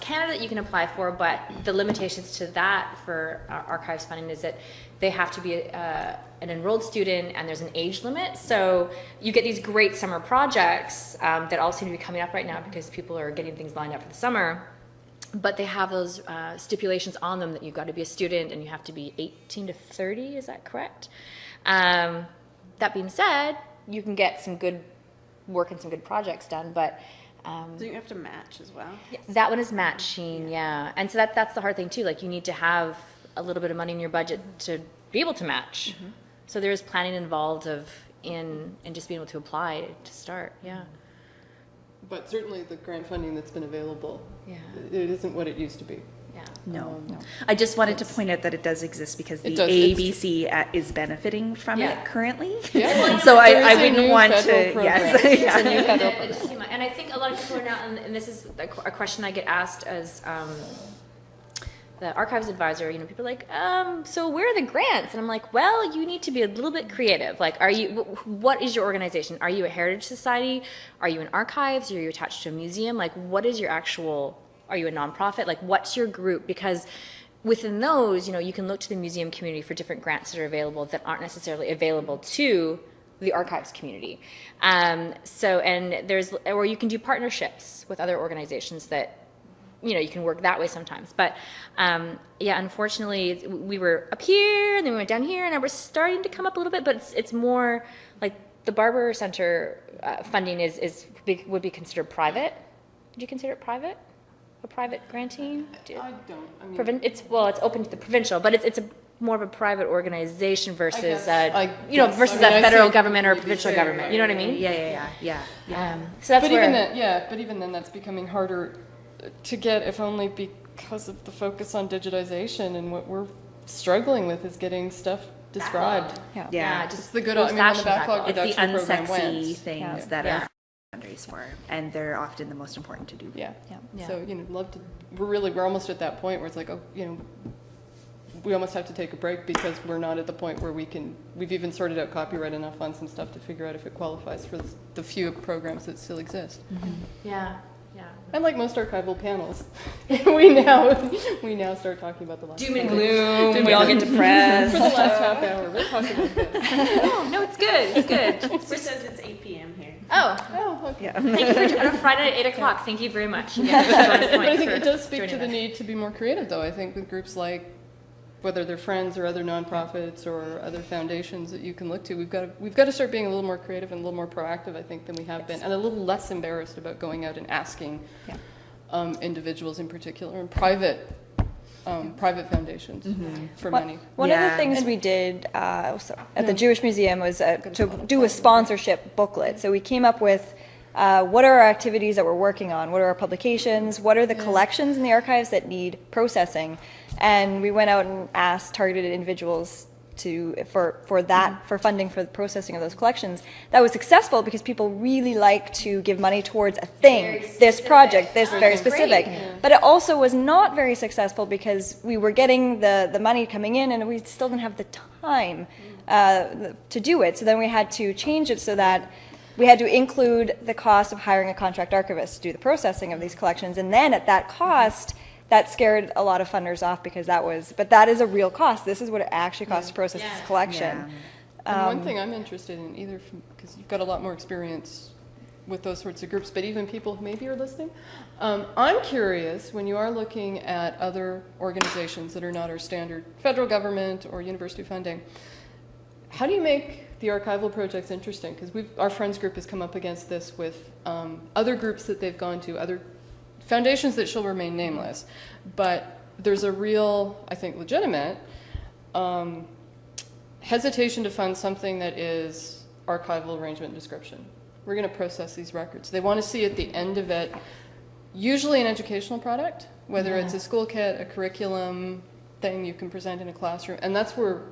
S1: Canada that you can apply for, but the limitations to that for archives funding is that they have to be an enrolled student, and there's an age limit. So you get these great summer projects that all seem to be coming up right now because people are getting things lined up for the summer, but they have those stipulations on them that you've got to be a student and you have to be 18 to 30, is that correct? That being said, you can get some good work and some good projects done, but
S2: Do you have to match as well?
S1: that one is matching, yeah. And so that's the hard thing too. Like, you need to have a little bit of money in your budget to be able to match. So there is planning involved in just being able to apply to start, yeah.
S4: But certainly the grant funding that's been available,
S1: Yeah.
S4: it isn't what it used to be.
S1: Yeah.
S6: No. I just wanted to point out that it does exist because the
S4: It does.
S6: AABC is benefiting from
S1: Yeah.
S6: it currently.
S4: Yeah.
S6: So
S4: There is
S6: I
S4: a
S6: wouldn't
S4: new
S6: want
S4: federal
S6: to,
S4: program.
S6: yes.
S4: It's a new
S6: Yeah.
S4: federal
S1: It just came out. And I think a lot of people are now, and this is a question I get asked as the archives advisor, people are like, so where are the grants? And I'm like, well, you need to be a little bit creative. Like, what is your organization? Are you a heritage society? Are you in archives? Are you attached to a museum? Like, what is your are you a nonprofit? Like, what's your group? Because within those, you can look to the museum community for different grants that are available that aren't necessarily available to the archives community. And or you can do partnerships with other organizations that, you can work that way sometimes. But unfortunately, we were up here and then we went down here, and we're starting to come up a little bit, but it's more like the Barber Center funding would be considered private. Would you consider it private? A private granting?
S4: I don't. I mean,
S1: It's open to the provincial, but it's more of a private organization versus
S4: guess.
S1: versus
S4: I
S1: a federal
S4: see
S1: government or a
S4: what you're
S1: provincial
S4: saying,
S1: government.
S4: right,
S1: You know what I
S4: right,
S1: mean?
S6: Yeah.
S1: So that's
S4: but
S1: where.
S4: even then, that's becoming harder to get, if only because of the focus on digitization, and what we're struggling with is getting stuff described.
S6: Yeah.
S4: It's the good. I mean, when the backlog
S6: It's the
S4: reduction program
S6: unsexy
S4: went.
S6: things that are fundraise for, and they're often the most important to do.
S4: Yeah.
S1: Yeah.
S4: So love to. We're almost at that point where it's like, we almost have to take a break because we're not at the point where we've even sorted out copyright enough on some stuff to figure out if it qualifies for the few programs that still exist.
S1: Yeah.
S4: And like most archival panels, we now start talking about the last.
S1: Doom and gloom. We all get
S4: For
S1: depressed.
S4: the last half hour, we're talking about this.
S1: No, it's good. It's good.
S2: It says it's 8 p.m. here.
S1: Oh,
S4: Oh, okay.
S1: thank you for on a Friday at 8:00. Thank you very much.
S4: But I think it does speak to the need to be more creative, though. I think with groups like, whether they're friends or other nonprofits or other foundations that you can look to, we've got to start being a little more creative and a little more proactive, I think, than we have been, and a little less embarrassed about going out and asking individuals in particular, and private foundations for many.
S5: One of the things we did at the Jewish Museum was to do a sponsorship booklet. So we came up with what are our activities that we're working on, what are our publications, what are the collections in the archives that need processing, and we went out and asked targeted individuals for funding for the processing of those collections. That was successful because people really like to give money towards a thing, this project, this very specific. But it also was not very successful because we were getting the money coming in and we still didn't have the time to do it. So then we had to change it so that we had to include the cost of hiring a contract archivist to do the processing of these collections. And then at that cost, that scared a lot of funders off because that is a real cost. This is what it actually costs to process this collection.
S4: And one thing I'm interested in, because you've got a lot more experience with those sorts of groups, but even people who maybe are listening, I'm curious, when you are looking at other organizations that are not our standard federal government or university funding, how do you make the archival projects interesting? Because our friends group has come up against this with other groups that they've gone to, other foundations that shall remain nameless, but there's a real, I think, legitimate hesitation to fund something that is archival arrangement and description. We're going to process these records. They want to see at the end of it, usually an educational product, whether it's a school kit, a curriculum thing you can present in a classroom, and that's where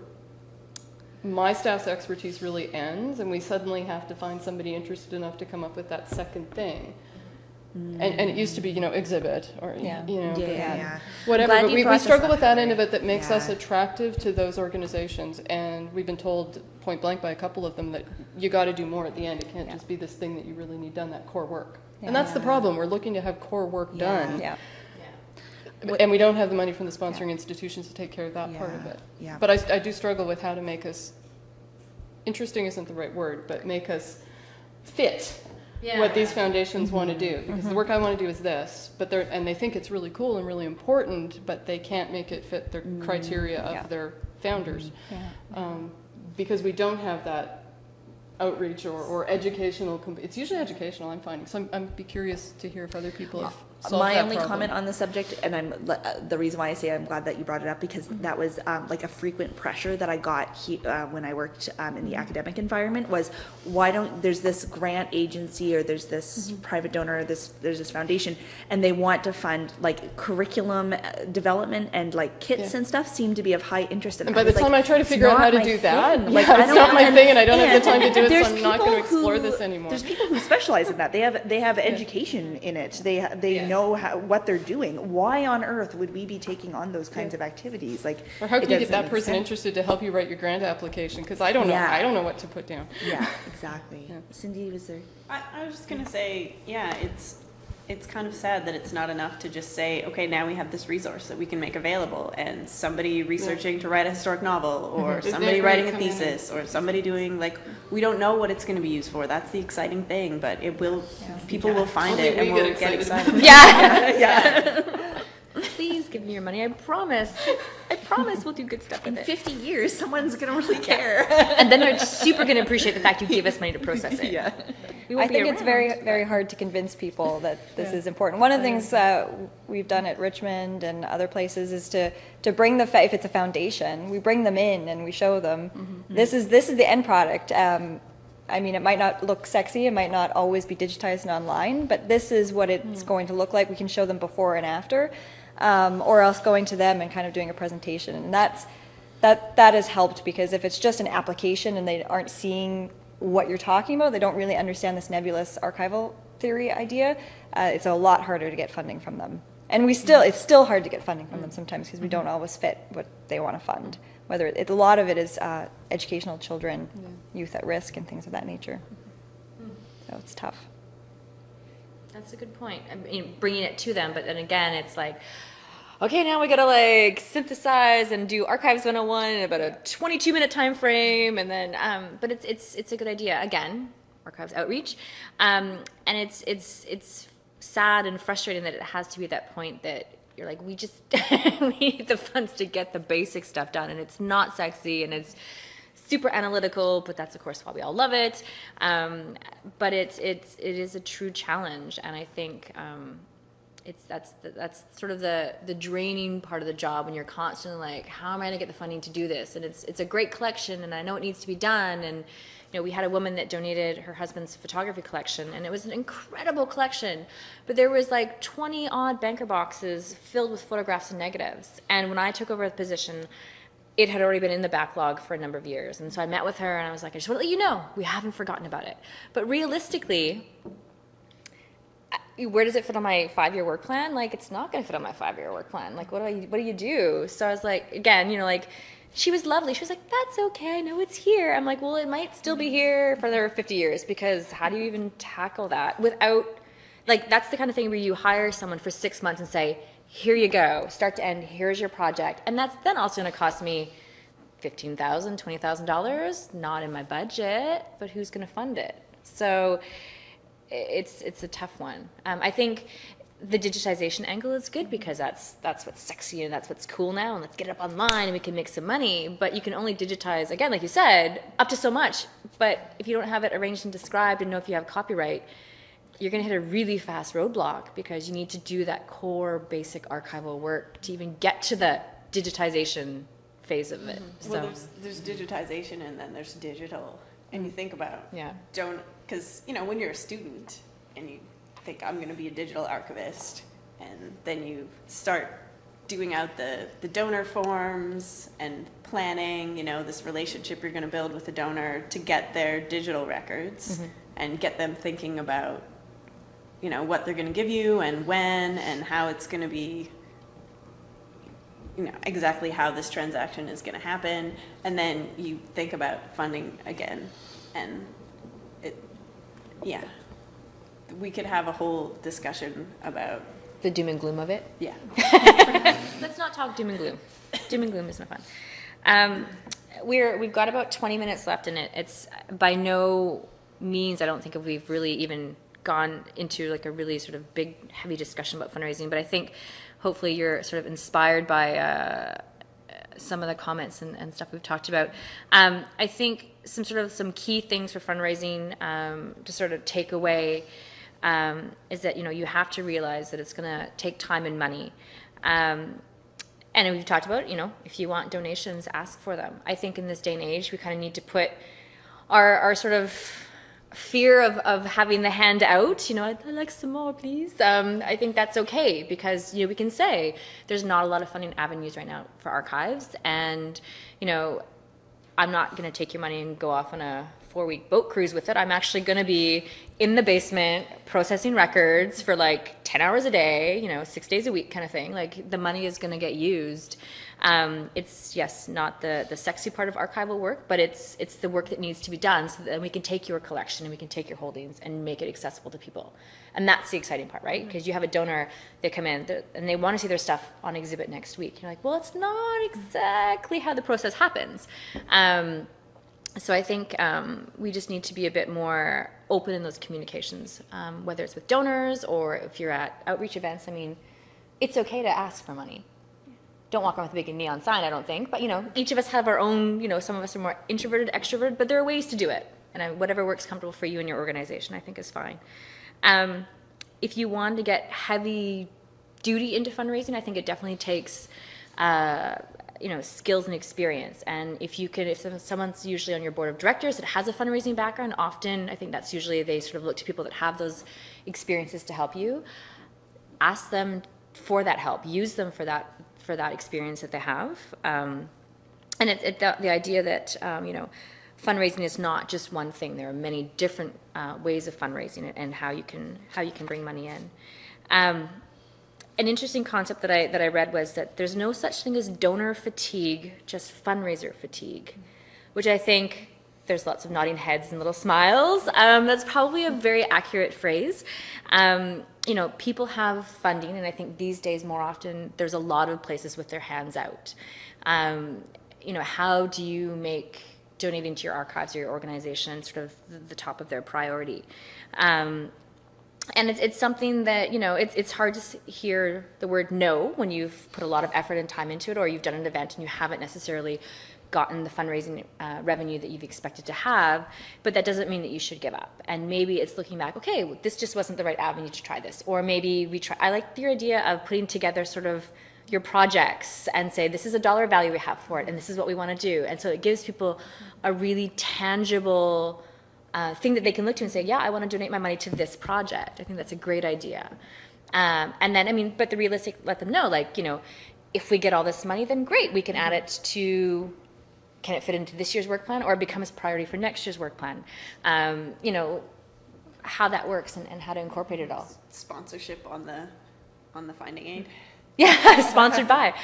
S4: my staff's expertise really ends, and we suddenly have to find somebody interested enough to come up with that second thing. And it used to be, exhibit or,
S6: Yeah.
S4: whatever.
S5: Glad
S4: But
S5: you
S4: we
S5: processed
S4: struggle
S5: that
S4: with that
S5: way.
S4: end of it that makes us
S6: Yeah.
S4: attractive to those organizations. And we've been told point blank by a couple of them that you got to do more at the end. It can't just be this thing that you really need done, that core work. And that's the problem. We're looking to have core work done.
S5: Yeah.
S4: And we don't have the money from the sponsoring institutions to take care of that part of it.
S6: Yeah.
S4: But I do struggle with how to make us, interesting isn't the right word, but make us fit what these foundations want to do. Because the work I want to do is this, but they think it's really cool and really important, but they can't make it fit their criteria of their founders. Because we don't have that outreach or educational, it's usually educational, I'm finding. So I'd be curious to hear if other people have solved
S6: My
S4: that
S6: only
S4: problem.
S6: comment on the subject, and the reason why I say I'm glad that you brought it up, because that was like a frequent pressure that I got when I worked in the academic environment, was there's this grant agency or there's this private donor, or there's this foundation, and they want to fund like curriculum development and like kits and stuff seem to be of high interest.
S4: And by the time I try to figure out how to do that,
S6: like,
S4: it's not my thing, and I don't have the time to do it,
S6: there's
S4: so I'm not going to
S6: people
S4: explore
S6: who-
S4: this anymore.
S6: There's people who specialize in that. They have education in it. They know what they're doing. Why on earth would we be taking on those kinds of activities? Like,
S4: Or how
S6: it
S4: can you get
S6: doesn't
S4: that
S6: make
S4: person
S6: sense.
S4: interested to help you write your grant application? Because I don't know.
S6: Yeah.
S4: I don't know what to put down.
S6: Yeah, exactly. Cindy, was there?
S2: I was just gonna say, yeah, it's kind of sad that it's not enough to just say, okay, now we have this resource that we can make available, and somebody researching to write a historic novel, or
S4: Isn't
S2: somebody
S4: it great
S2: writing a
S4: to come in
S2: thesis, or somebody doing, like, we don't know what it's gonna be used for. That's the exciting thing, but it will, people will find
S4: Only
S2: it and
S4: we
S2: will
S4: get
S2: get
S4: excited.
S2: excited.
S5: Yeah. Please give me your money. I promise. I promise we'll do good stuff with
S6: In
S5: it.
S6: 50 years, someone's gonna really care.
S1: And then they're super going to appreciate the fact you gave us money to process it.
S6: Yeah.
S1: We won't
S5: I think
S1: be
S5: it's
S1: around.
S5: very, very hard to convince people that this is important. One of the things we've done at Richmond and other places is to bring if it's a foundation, we bring them in and we show them this is the end product. I mean, it might not look sexy, it might not always be digitized and online, but this is what it's going to look like. We can show them before and after, or else going to them and kind of doing a presentation. And that has helped, because if it's just an application and they aren't seeing what you're talking about, they don't really understand this nebulous archival theory idea, it's a lot harder to get funding from them. And it's still hard to get funding from them sometimes, because we don't always fit what they want to fund. A lot of it is educational children, youth at risk, and things of that nature. So it's tough.
S1: That's a good point. I mean, bringing it to them, but then again, it's like, okay, now we gotta like synthesize and do Archives 101 in about a 22-minute time frame, and then, but it's a good idea. Again, Archives outreach, and it's sad and frustrating that it has to be at that point that you're like, we need the funds to get the basic stuff done, and it's not sexy, and it's super analytical, but that's of course why we all love it. But it is a true challenge, and I think that's sort of the draining part of the job, when you're constantly like, how am I going to get the funding to do this? And it's a great collection, and I know it needs to be done. And we had a woman that donated her husband's photography collection, and it was an incredible collection, but there was like 20 odd banker boxes filled with photographs and negatives. And when I took over the position, it had already been in the backlog for a number of years. And so I met with her and I was like, I just want to let you know, we haven't forgotten about it. But realistically, where does it fit on my 5-year work plan? Like, it's not going to fit on my 5-year work plan. Like, what do you do? So I was like, again, like, she was lovely. She was like, that's okay, I know it's here. I'm like, well, it might still be here for another 50 years, because how do you even tackle that without, like, that's the kind of thing where you hire someone for 6 months and say, here you go, start to end, here's your project. And that's then also going to cost me $15,000, $20,000, not in my budget, but who's going to fund it? So it's a tough one. I think the digitization angle is good, because that's what's sexy and that's what's cool now, and let's get it up online and we can make some money. But you can only digitize, again, like you said, up to so much. But if you don't have it arranged and described and know if you have copyright, you're going to hit a really fast roadblock, because you need to do that core basic archival work to even get to the digitization phase of it. So,
S2: Well, there's digitization, and then there's digital. And you think about, because, when you're a student and you think, I'm going to be a digital archivist, and then you start doing out the donor forms and planning, this relationship you're going to build with the donor to get their digital records and get them thinking about, what they're going to give you and when and how it's going to be, exactly how this transaction is going to happen. And then you think about funding again. And we could have a whole discussion about
S1: The doom and gloom of it.
S2: Yeah.
S1: Let's not talk doom and gloom. Doom and gloom is not fun. We've got about 20 minutes left in it. It's by no means, I don't think we've really even gone into like a really sort of big, heavy discussion about fundraising, but I think hopefully you're sort of inspired by some of the comments and stuff we've talked about. I think some key things for fundraising to sort of take away is that, you have to realize that it's going to take time and money. And we've talked about, if you want donations, ask for them. I think in this day and age, we kind of need to put our sort of fear of having the hand out, I'd like some more, please. I think that's okay because, we can say there's not a lot of funding avenues right now for archives. And, I'm not going to take your money and go off on a 4-week boat cruise with it. I'm actually going to be in the basement processing records for like 10 hours a day, 6 days a week kind of thing. Like the money is going to get used. It's yes, not the sexy part of archival work, but it's the work that needs to be done so that we can take your collection and we can take your holdings and make it accessible to people. And that's the exciting part, right? Because you have a donor, they come in and they want to see their stuff on exhibit next week. You're like, well, it's not exactly how the process happens. So I think we just need to be a bit more open in those communications, whether it's with donors or if you're at outreach events. I mean, it's okay to ask for money. Don't walk around with a big neon sign, I don't think. But, each of us have our own, some of us are more introverted, extroverted, but there are ways to do it. And whatever works comfortable for you and your organization, I think is fine. If you want to get heavy duty into fundraising, I think it definitely takes skills and experience. And if someone's usually on your board of directors that has a fundraising background, often I think that's usually they sort of look to people that have those experiences to help you. Ask them for that help. Use them for that experience that they have. And the idea that fundraising is not just one thing. There are many different ways of fundraising and how you can bring money in. An interesting concept that I read was that there's no such thing as donor fatigue, just fundraiser fatigue, which I think there's lots of nodding heads and little smiles. That's probably a very accurate phrase. People have funding, and I think these days more often there's a lot of places with their hands out. How do you make donating to your archives or your organization sort of the top of their priority? And it's something that, it's hard to hear the word no when you've put a lot of effort and time into it, or you've done an event and you haven't necessarily gotten the fundraising revenue that you've expected to have, but that doesn't mean that you should give up. And maybe it's looking back, okay, this just wasn't the right avenue to try this. Or maybe I like your idea of putting together sort of your projects and say, this is a dollar value we have for it, and this is what we want to do. And so it gives people a really tangible thing that they can look to and say, yeah, I want to donate my money to this project. I think that's a great idea. And then, but the realistic, let them know, if we get all this money, then great, we can add it to, can it fit into this year's work plan or become a priority for next year's work plan? How that works and how to incorporate it all.
S2: Sponsorship on the finding aid.
S1: Yeah, sponsored by.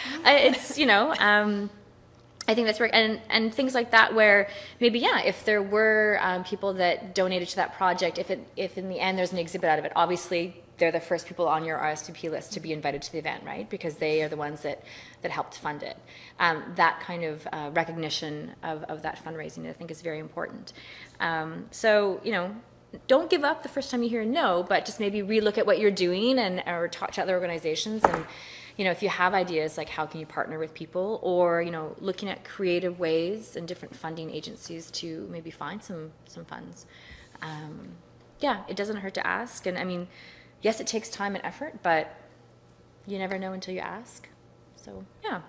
S1: I think that's right, and things like that where maybe if there were people that donated to that project, if in the end there's an exhibit out of it, obviously they're the first people on your RSVP list to be invited to the event, right? Because they are the ones that helped fund it. That kind of recognition of that fundraising, I think, is very important. So don't give up the first time you hear no, but just maybe relook at what you're doing or talk to other organizations and. If you have ideas like how can you partner with people or, looking at creative ways and different funding agencies to maybe find some funds. It doesn't hurt to ask. And yes, it takes time and effort, but you never know until you ask. So, yeah.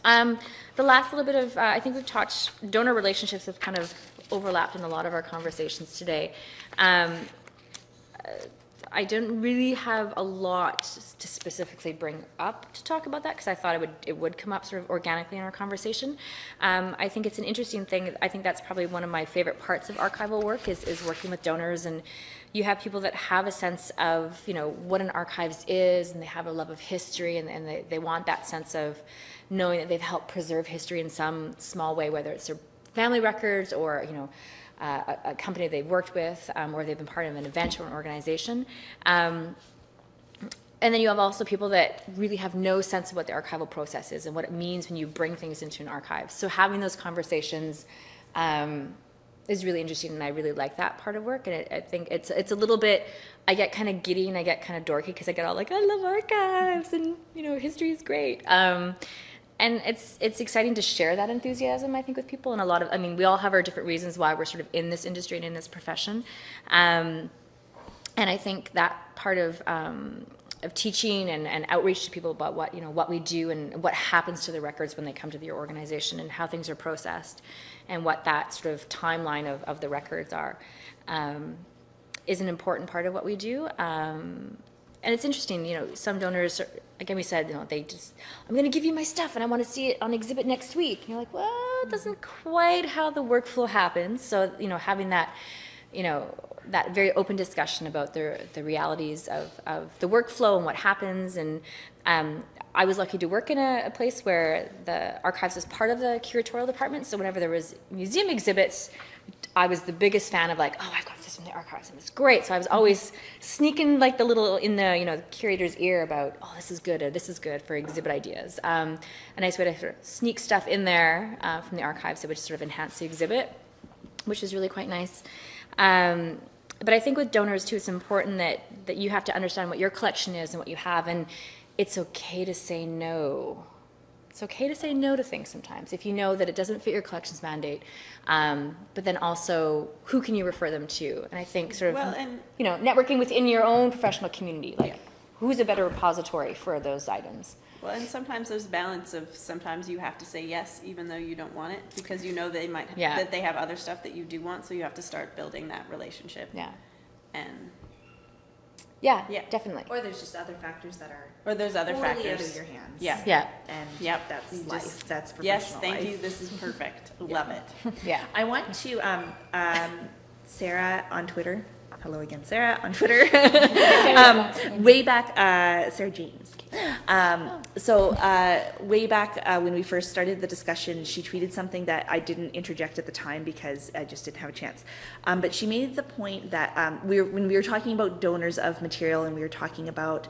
S1: The last little bit of, I think we've touched, donor relationships have kind of overlapped in a lot of our conversations today. I didn't really have a lot to specifically bring up to talk about that because I thought it would come up sort of organically in our conversation. I think it's an interesting thing. I think that's probably one of my favorite parts of archival work is working with donors, and you have people that have a sense of, you know, what an archives is, and they have a love of history, and they want that sense of knowing that they've helped preserve history in some small way, whether it's their family records or, you know, a company they've worked with, or they've been part of an event or an organization. And then you have also people that really have no sense of what the archival process is and what it means when you bring things into an archive. So having those conversations is really interesting, and I really like that part of work. And I think it's a little bit, I get kind of giddy and I get kind of dorky because I get all like, I love archives and, you know, history is great. And it's exciting to share that enthusiasm, I think, with people. And a lot of, I mean, we all have our different reasons why we're sort of in this industry and in this profession. And I think that part of teaching and outreach to people about what, you know, what we do and what happens to the records when they come to your organization and how things are processed and what that sort of timeline of the records are, is an important part of what we do. And it's interesting, you know, some donors, again, we said, you know, they just, I'm going to give you my stuff and I want to see it on exhibit next week. And you're like, well, it doesn't quite how the workflow happens. So, you know, having that, you know, that very open discussion about the realities of the workflow and what happens. And I was lucky to work in a place where the archives was part of the curatorial department. So whenever there was museum exhibits, I was the biggest fan of like, oh, I've got this from the archives and it's great. So I was always sneaking like the little in the, you know, the curator's ear about, oh, this is good or this is good for exhibit ideas. And I used to sort of sneak stuff in there from the archives that would sort of enhance the exhibit, which is really quite nice. But I think with donors too, it's important that you have to understand what your collection is and what you have, and it's okay to say no. It's okay to say no to things sometimes if you know that it doesn't fit your collections mandate. But then also, who can you refer them to? And I think sort of, you know, networking within your own professional community, like who's a better repository for those items?
S2: Well, and sometimes there's balance of sometimes you have to say yes even though you don't want it because you know they might that they have other stuff that you do want, so you have to start building that relationship.
S1: Yeah.
S2: And
S1: yeah, definitely.
S6: Or there's just other factors that are
S2: there's other
S6: totally
S2: factors
S6: out of your hands.
S2: Yeah.
S6: And
S2: That's
S6: life. That's professional
S2: yes, thank
S6: life.
S2: you. This is perfect. Love it.
S1: Yeah.
S6: I want to Sarah on Twitter. Hello again, Sarah on Twitter. Way back, Sarah James. Way back when we first started the discussion, she tweeted something that I didn't interject at the time because I just didn't have a chance. But she made the point that when we were talking about donors of material and we were talking about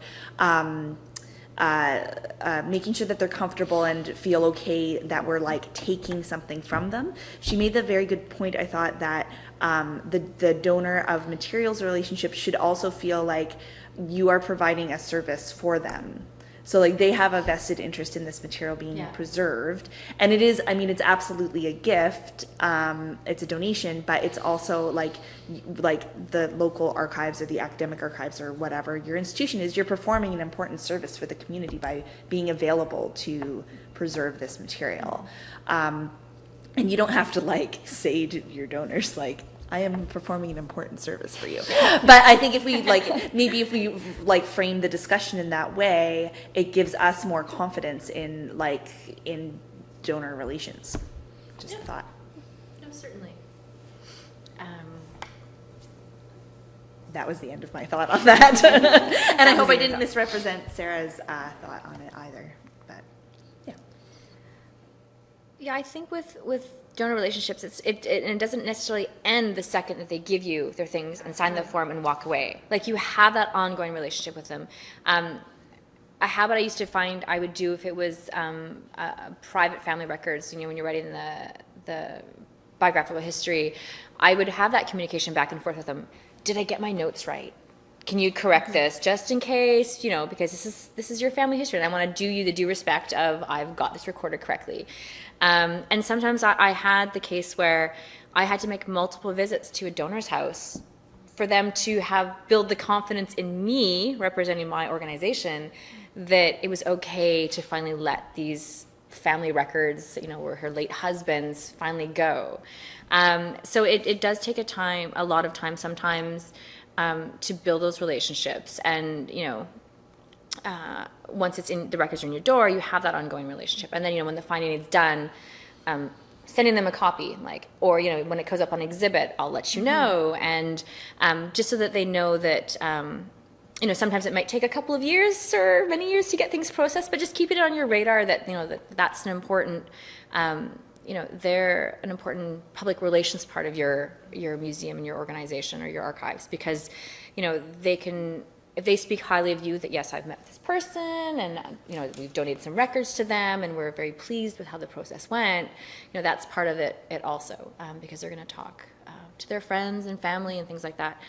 S6: making sure that they're comfortable and feel okay that we're like taking something from them. She made the very good point, I thought, that the donor of materials relationship should also feel like you are providing a service for them. So like they have a vested interest in this material being preserved. And it is, I mean, it's absolutely a gift. It's a donation, but it's also like the local archives or the academic archives or whatever your institution is, you're performing an important service for the community by being available to preserve this material. And you don't have to like say to your donors, like, I am performing an important service for you. But I think if we like frame the discussion in that way, it gives us more confidence in donor relations. Just a thought.
S1: No, certainly.
S6: That was the end of my thought on that. And I hope I didn't misrepresent Sarah's thought on it either. But yeah.
S1: Yeah, I think with donor relationships, it doesn't necessarily end the second that they give you their things and sign the form and walk away. Like you have that ongoing relationship with them. A habit I used to find I would do if it was private family records, you know, when you're writing the biographical history, I would have that communication back and forth with them. Did I get my notes right? Can you correct this just in case, you know, because this is your family history and I want to do you the due respect of I've got this recorded correctly. And sometimes I had the case where I had to make multiple visits to a donor's house for them to build the confidence in me representing my organization that it was okay to finally let these family records, you know, or her late husband's finally go. So it does take a lot of time sometimes. to build those relationships. And, once it's in the records are in your door, you have that ongoing relationship. And then, when the finding is done, sending them a copy, or, when it goes up on exhibit, I'll let you know. And just so that they know that, sometimes it might take a couple of years or many years to get things processed, but just keeping it on your radar that, that's an important, they're an important public relations part of your museum and your organization or your archives, because, they can, if they speak highly of you, that yes, I've met this person and, we've donated some records to them and we're very pleased with how the process went, that's part of it also, because they're going to talk to their friends and family and things like that.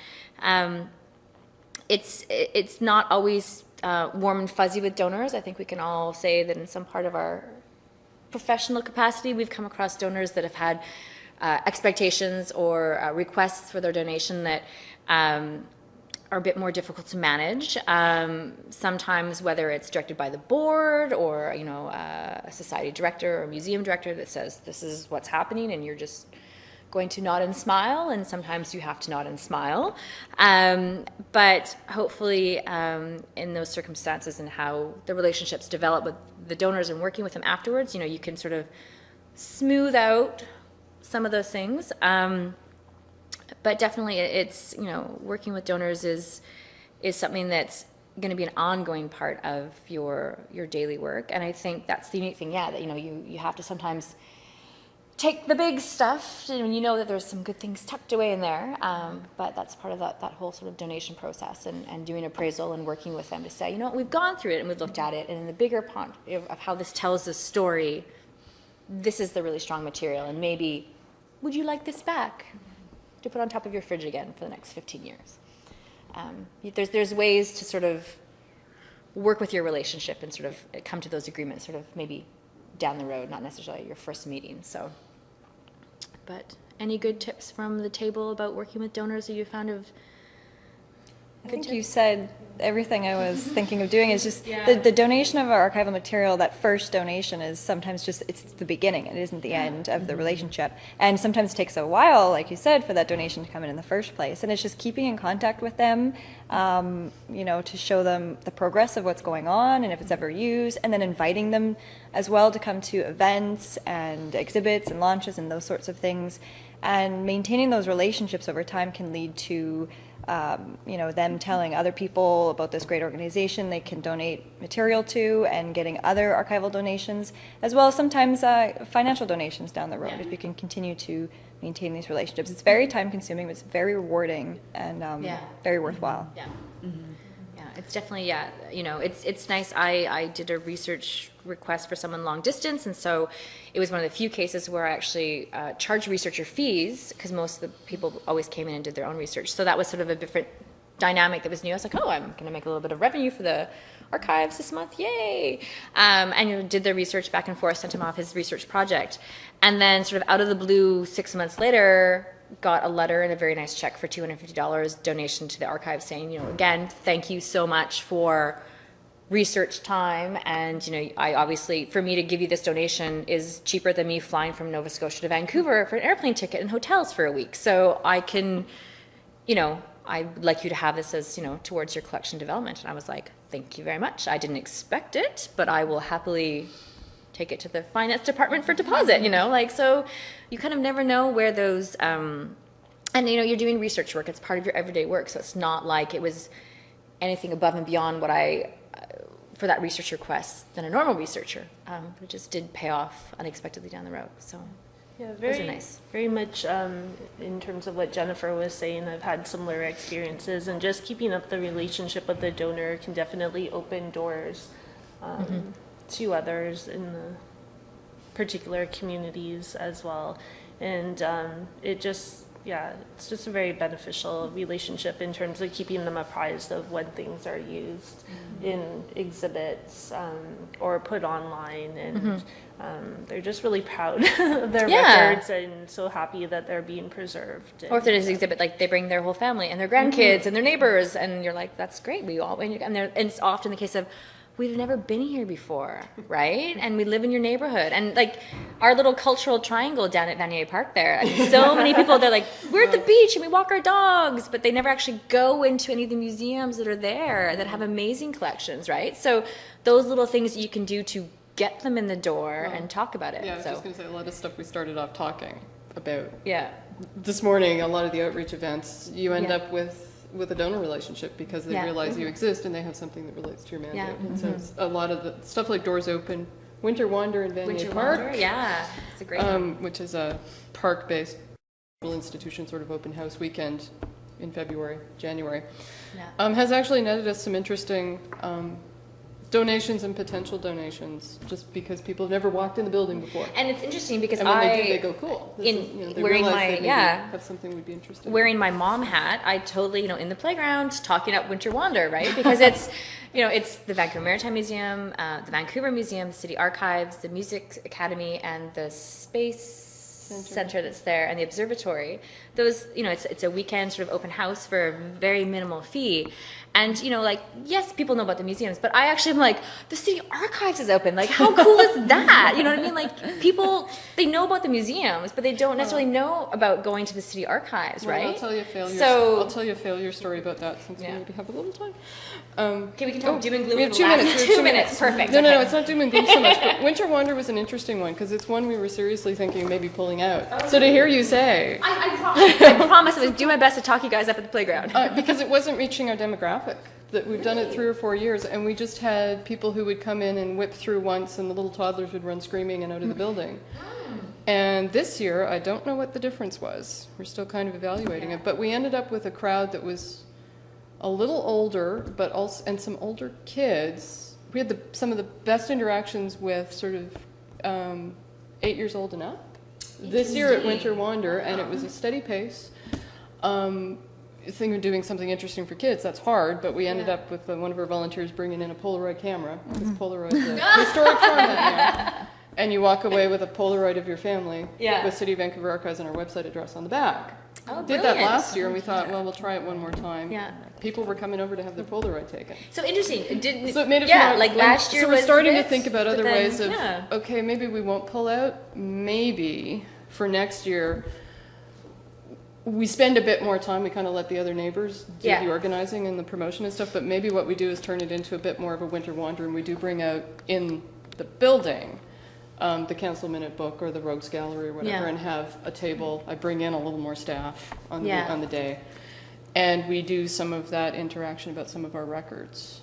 S1: It's not always warm and fuzzy with donors. I think we can all say that in some part of our professional capacity, we've come across donors that have had expectations or requests for their donation that are a bit more difficult to manage. Sometimes, whether it's directed by the board or a society director or museum director that says this is what's happening, and you're just going to nod and smile, and sometimes you have to nod and smile. But hopefully, in those circumstances and how the relationships develop with the donors and working with them afterwards, you can sort of smooth out some of those things. But definitely, it's working with donors is something that's going to be an ongoing part of your daily work. And I think that's the unique thing, that you have to sometimes take the big stuff, and that there's some good things tucked away in there, but that's part of that whole sort of donation process and doing appraisal and working with them to say, we've gone through it and we've looked at it, and in the bigger part of how this tells the story, this is the really strong material, and maybe would you like this back to put on top of your fridge again for the next 15 years? There's ways to sort of work with your relationship and sort of come to those agreements sort of maybe down the road, not necessarily your first meeting. So, but any good tips from the table about working with donors that you found of
S5: I think you said everything I was thinking of doing. Is just the donation of our archival material. That first donation is sometimes just, it's the beginning. It isn't the end of the relationship. And sometimes it takes a while, like you said, for that donation to come in the first place. And it's just keeping in contact with them, to show them the progress of what's going on and if it's ever used, and then inviting them as well to come to events and exhibits and launches and those sorts of things. And maintaining those relationships over time can lead to them telling other people about this great organization they can donate material to, and getting other archival donations, as well as sometimes financial donations down the road, if you can continue to maintain these relationships. It's very time consuming, but it's very rewarding and very worthwhile.
S1: Yeah. It's definitely, it's nice. I did a research request for someone long distance, and so it was one of the few cases where I actually charged researcher fees, because most of the people always came in and did their own research. So that was sort of a different dynamic that was new. I was like, I'm going to make a little bit of revenue for the archives this month, yay! And did the research back and forth, sent him off his research project. And then sort of out of the blue, 6 months later, got a letter and a very nice check for $250 donation to the archive, saying, again, thank you so much for research time, and I obviously, for me to give you this donation is cheaper than me flying from Nova Scotia to Vancouver for an airplane ticket and hotels for a week, so I can, I'd like you to have this as, towards your collection development. And I was like, thank you very much. I didn't expect it, but I will happily take it to the finance department for deposit, so you kind of never know where those, and you're doing research work. It's part of your everyday work. So it's not like it was anything above and beyond what for that research request than a normal researcher. It just did pay off unexpectedly down the road. So
S3: yeah,
S1: those are nice.
S3: Very much in terms of what Jennifer was saying, I've had similar experiences, and just keeping up the relationship with the donor can definitely open doors to others in the particular communities as well. And it's just a very beneficial relationship in terms of keeping them apprised of when things are used in exhibits or put online, and they're just really proud of their records and so happy that they're being preserved.
S1: Or if there's an exhibit, like they bring their whole family and their grandkids and their neighbors, and you're like, that's great, we all, and it's often the case of, we've never been here before, right? And we live in your neighborhood. And like our little cultural triangle down at Vanier Park there, I mean, so many people, they're like, we're at the beach and we walk our dogs, but they never actually go into any of the museums that are there that have amazing collections, right? So those little things that you can do to get them in the door and talk about it.
S4: Yeah, I was just going to say, a lot of stuff we started off talking about.
S1: Yeah.
S4: This morning, a lot of the outreach events, you end up with a donor relationship because they realize you exist and they have something that relates to your mandate.
S1: Yeah.
S4: And so it's a lot of the stuff like Doors Open, Winter Wander in Vanier Park,
S1: It's a great one.
S4: which is a park-based institution sort of open house weekend in January, has actually netted us some interesting donations and potential donations, just because people have never walked in the building before.
S1: And it's interesting because
S4: And when they do, they go, cool. This is, they
S1: wearing
S4: realize
S1: my
S4: they maybe have something we'd be interested in.
S1: wearing my mom hat, I totally, in the playground talking up Winter Wander, right? Because it's, it's the Vancouver Maritime Museum, the Vancouver Museum, the City Archives, the Music Academy, and the Space Center that's there, and the observatory. Those, it's a weekend sort of open house for a very minimal fee. And, yes, people know about the museums, but I actually am like, the City Archives is open. Like, how cool is that? You know what I mean? Like, people, they know about the museums, but they don't necessarily know about going to the City Archives, right?
S4: I'll tell you a failure.
S1: So,
S4: I'll tell you a failure story about that since we maybe have a little time.
S1: Okay, we can talk doom and gloom.
S4: We have
S1: for
S4: 2
S1: the last
S4: minutes. We have
S1: 2 minutes. Perfect.
S4: No,
S1: okay.
S4: it's not doom and gloom so much. But Winter Wander was an interesting one because it's one we were seriously thinking of maybe pulling out. So to hear you say,
S1: I promise I was doing my best to talk you guys up at the playground.
S4: because it wasn't reaching our demographic. That we've done it 3 or 4 years, and we just had people who would come in and whip through once, and the little toddlers would run screaming and out of the building. And this year, I don't know what the difference was. We're still kind of evaluating it, but we ended up with a crowd that was a little older, but also and some older kids. We had some of the best interactions with sort of 8 years old and up this year at Winter Wander, and it was a steady pace. Thing of doing something interesting for kids, that's hard, but we ended up with one of our volunteers bringing in a Polaroid camera, because Polaroid's a historic format now. And you walk away with a Polaroid of your family with City of Vancouver Archives and our website address on the back.
S1: Oh,
S4: Did that last year, and we thought, well, we'll try it one more time.
S1: Yeah.
S4: People were coming over to have their Polaroid taken.
S1: So interesting.
S4: So it made it fun.
S1: like last year
S4: so we're
S1: was
S4: starting
S1: this,
S4: to think about other
S1: but then,
S4: ways of, okay, maybe we won't pull out. Maybe for next year, we spend a bit more time. We kind of let the other neighbors do the organizing and the promotion and stuff, but maybe what we do is turn it into a bit more of a Winter Wander, and we do bring out in the building the Council Minute Book or the Rogues Gallery or whatever, and have a table. I bring in a little more staff on the day, and we do some of that interaction about some of our records,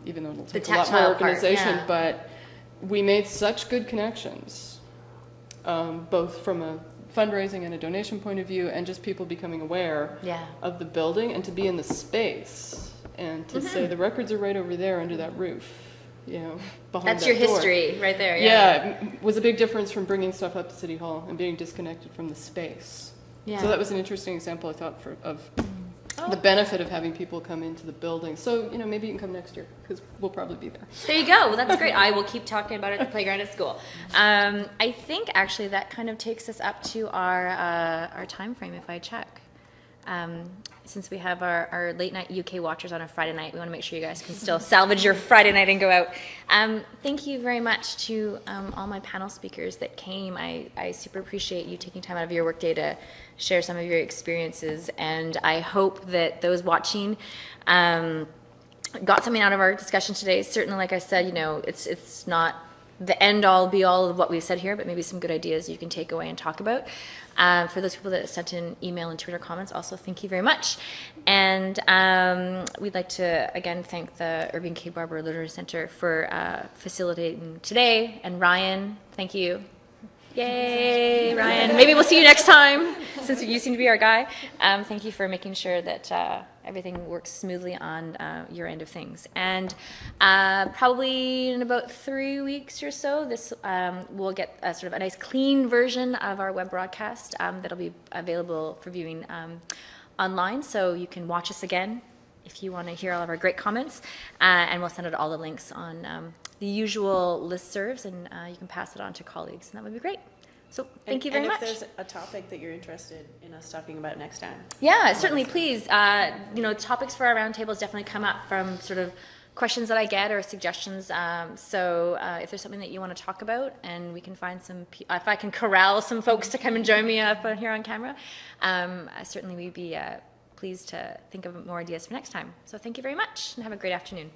S4: even though it'll take a lot more organization, but we made such good connections, both from a fundraising and a donation point of view, and just people becoming aware of the building and to be in the space and to say the records are right over there under that roof, behind
S1: that's
S4: that
S1: your
S4: door.
S1: history right there.
S4: It was a big difference from bringing stuff up to City Hall and being disconnected from the space. So that was an interesting example, I thought, of the benefit of having people come into the building. So, maybe you can come next year, because we'll probably be there.
S1: There you go. Well, that's great. I will keep talking about it at the playground at school. I think, actually, that kind of takes us up to our time frame, if I check. Since we have our late night UK watchers on a Friday night, we want to make sure you guys can still salvage your Friday night and go out. Thank you very much to all my panel speakers that came. I super appreciate you taking time out of your workday to share some of your experiences, and I hope that those watching got something out of our discussion today. Certainly, like I said, it's not the end all be all of what we've said here, but maybe some good ideas you can take away and talk about. For those people that sent in email and Twitter comments, also thank you very much. And we'd like to again thank the Irving K. Barber Literary Center for facilitating today. And Ryan, thank you. Yay, Ryan. Maybe we'll see you next time, since you seem to be our guy. Thank you for making sure that everything works smoothly on your end of things. And probably in about 3 weeks or so, this we'll get sort of a nice clean version of our web broadcast that'll be available for viewing online, so you can watch us again if you want to hear all of our great comments. And we'll send out all the links on the usual listservs, and you can pass it on to colleagues, and that would be great. So thank you very much.
S2: And if there's a topic that you're interested in us talking about next time.
S1: Yeah, certainly, please. Topics for our roundtables definitely come up from sort of questions that I get or suggestions. So if there's something that you want to talk about, and we can find if I can corral some folks to come and join me up on here on camera, certainly we'd be pleased to think of more ideas for next time. So thank you very much, and have a great afternoon.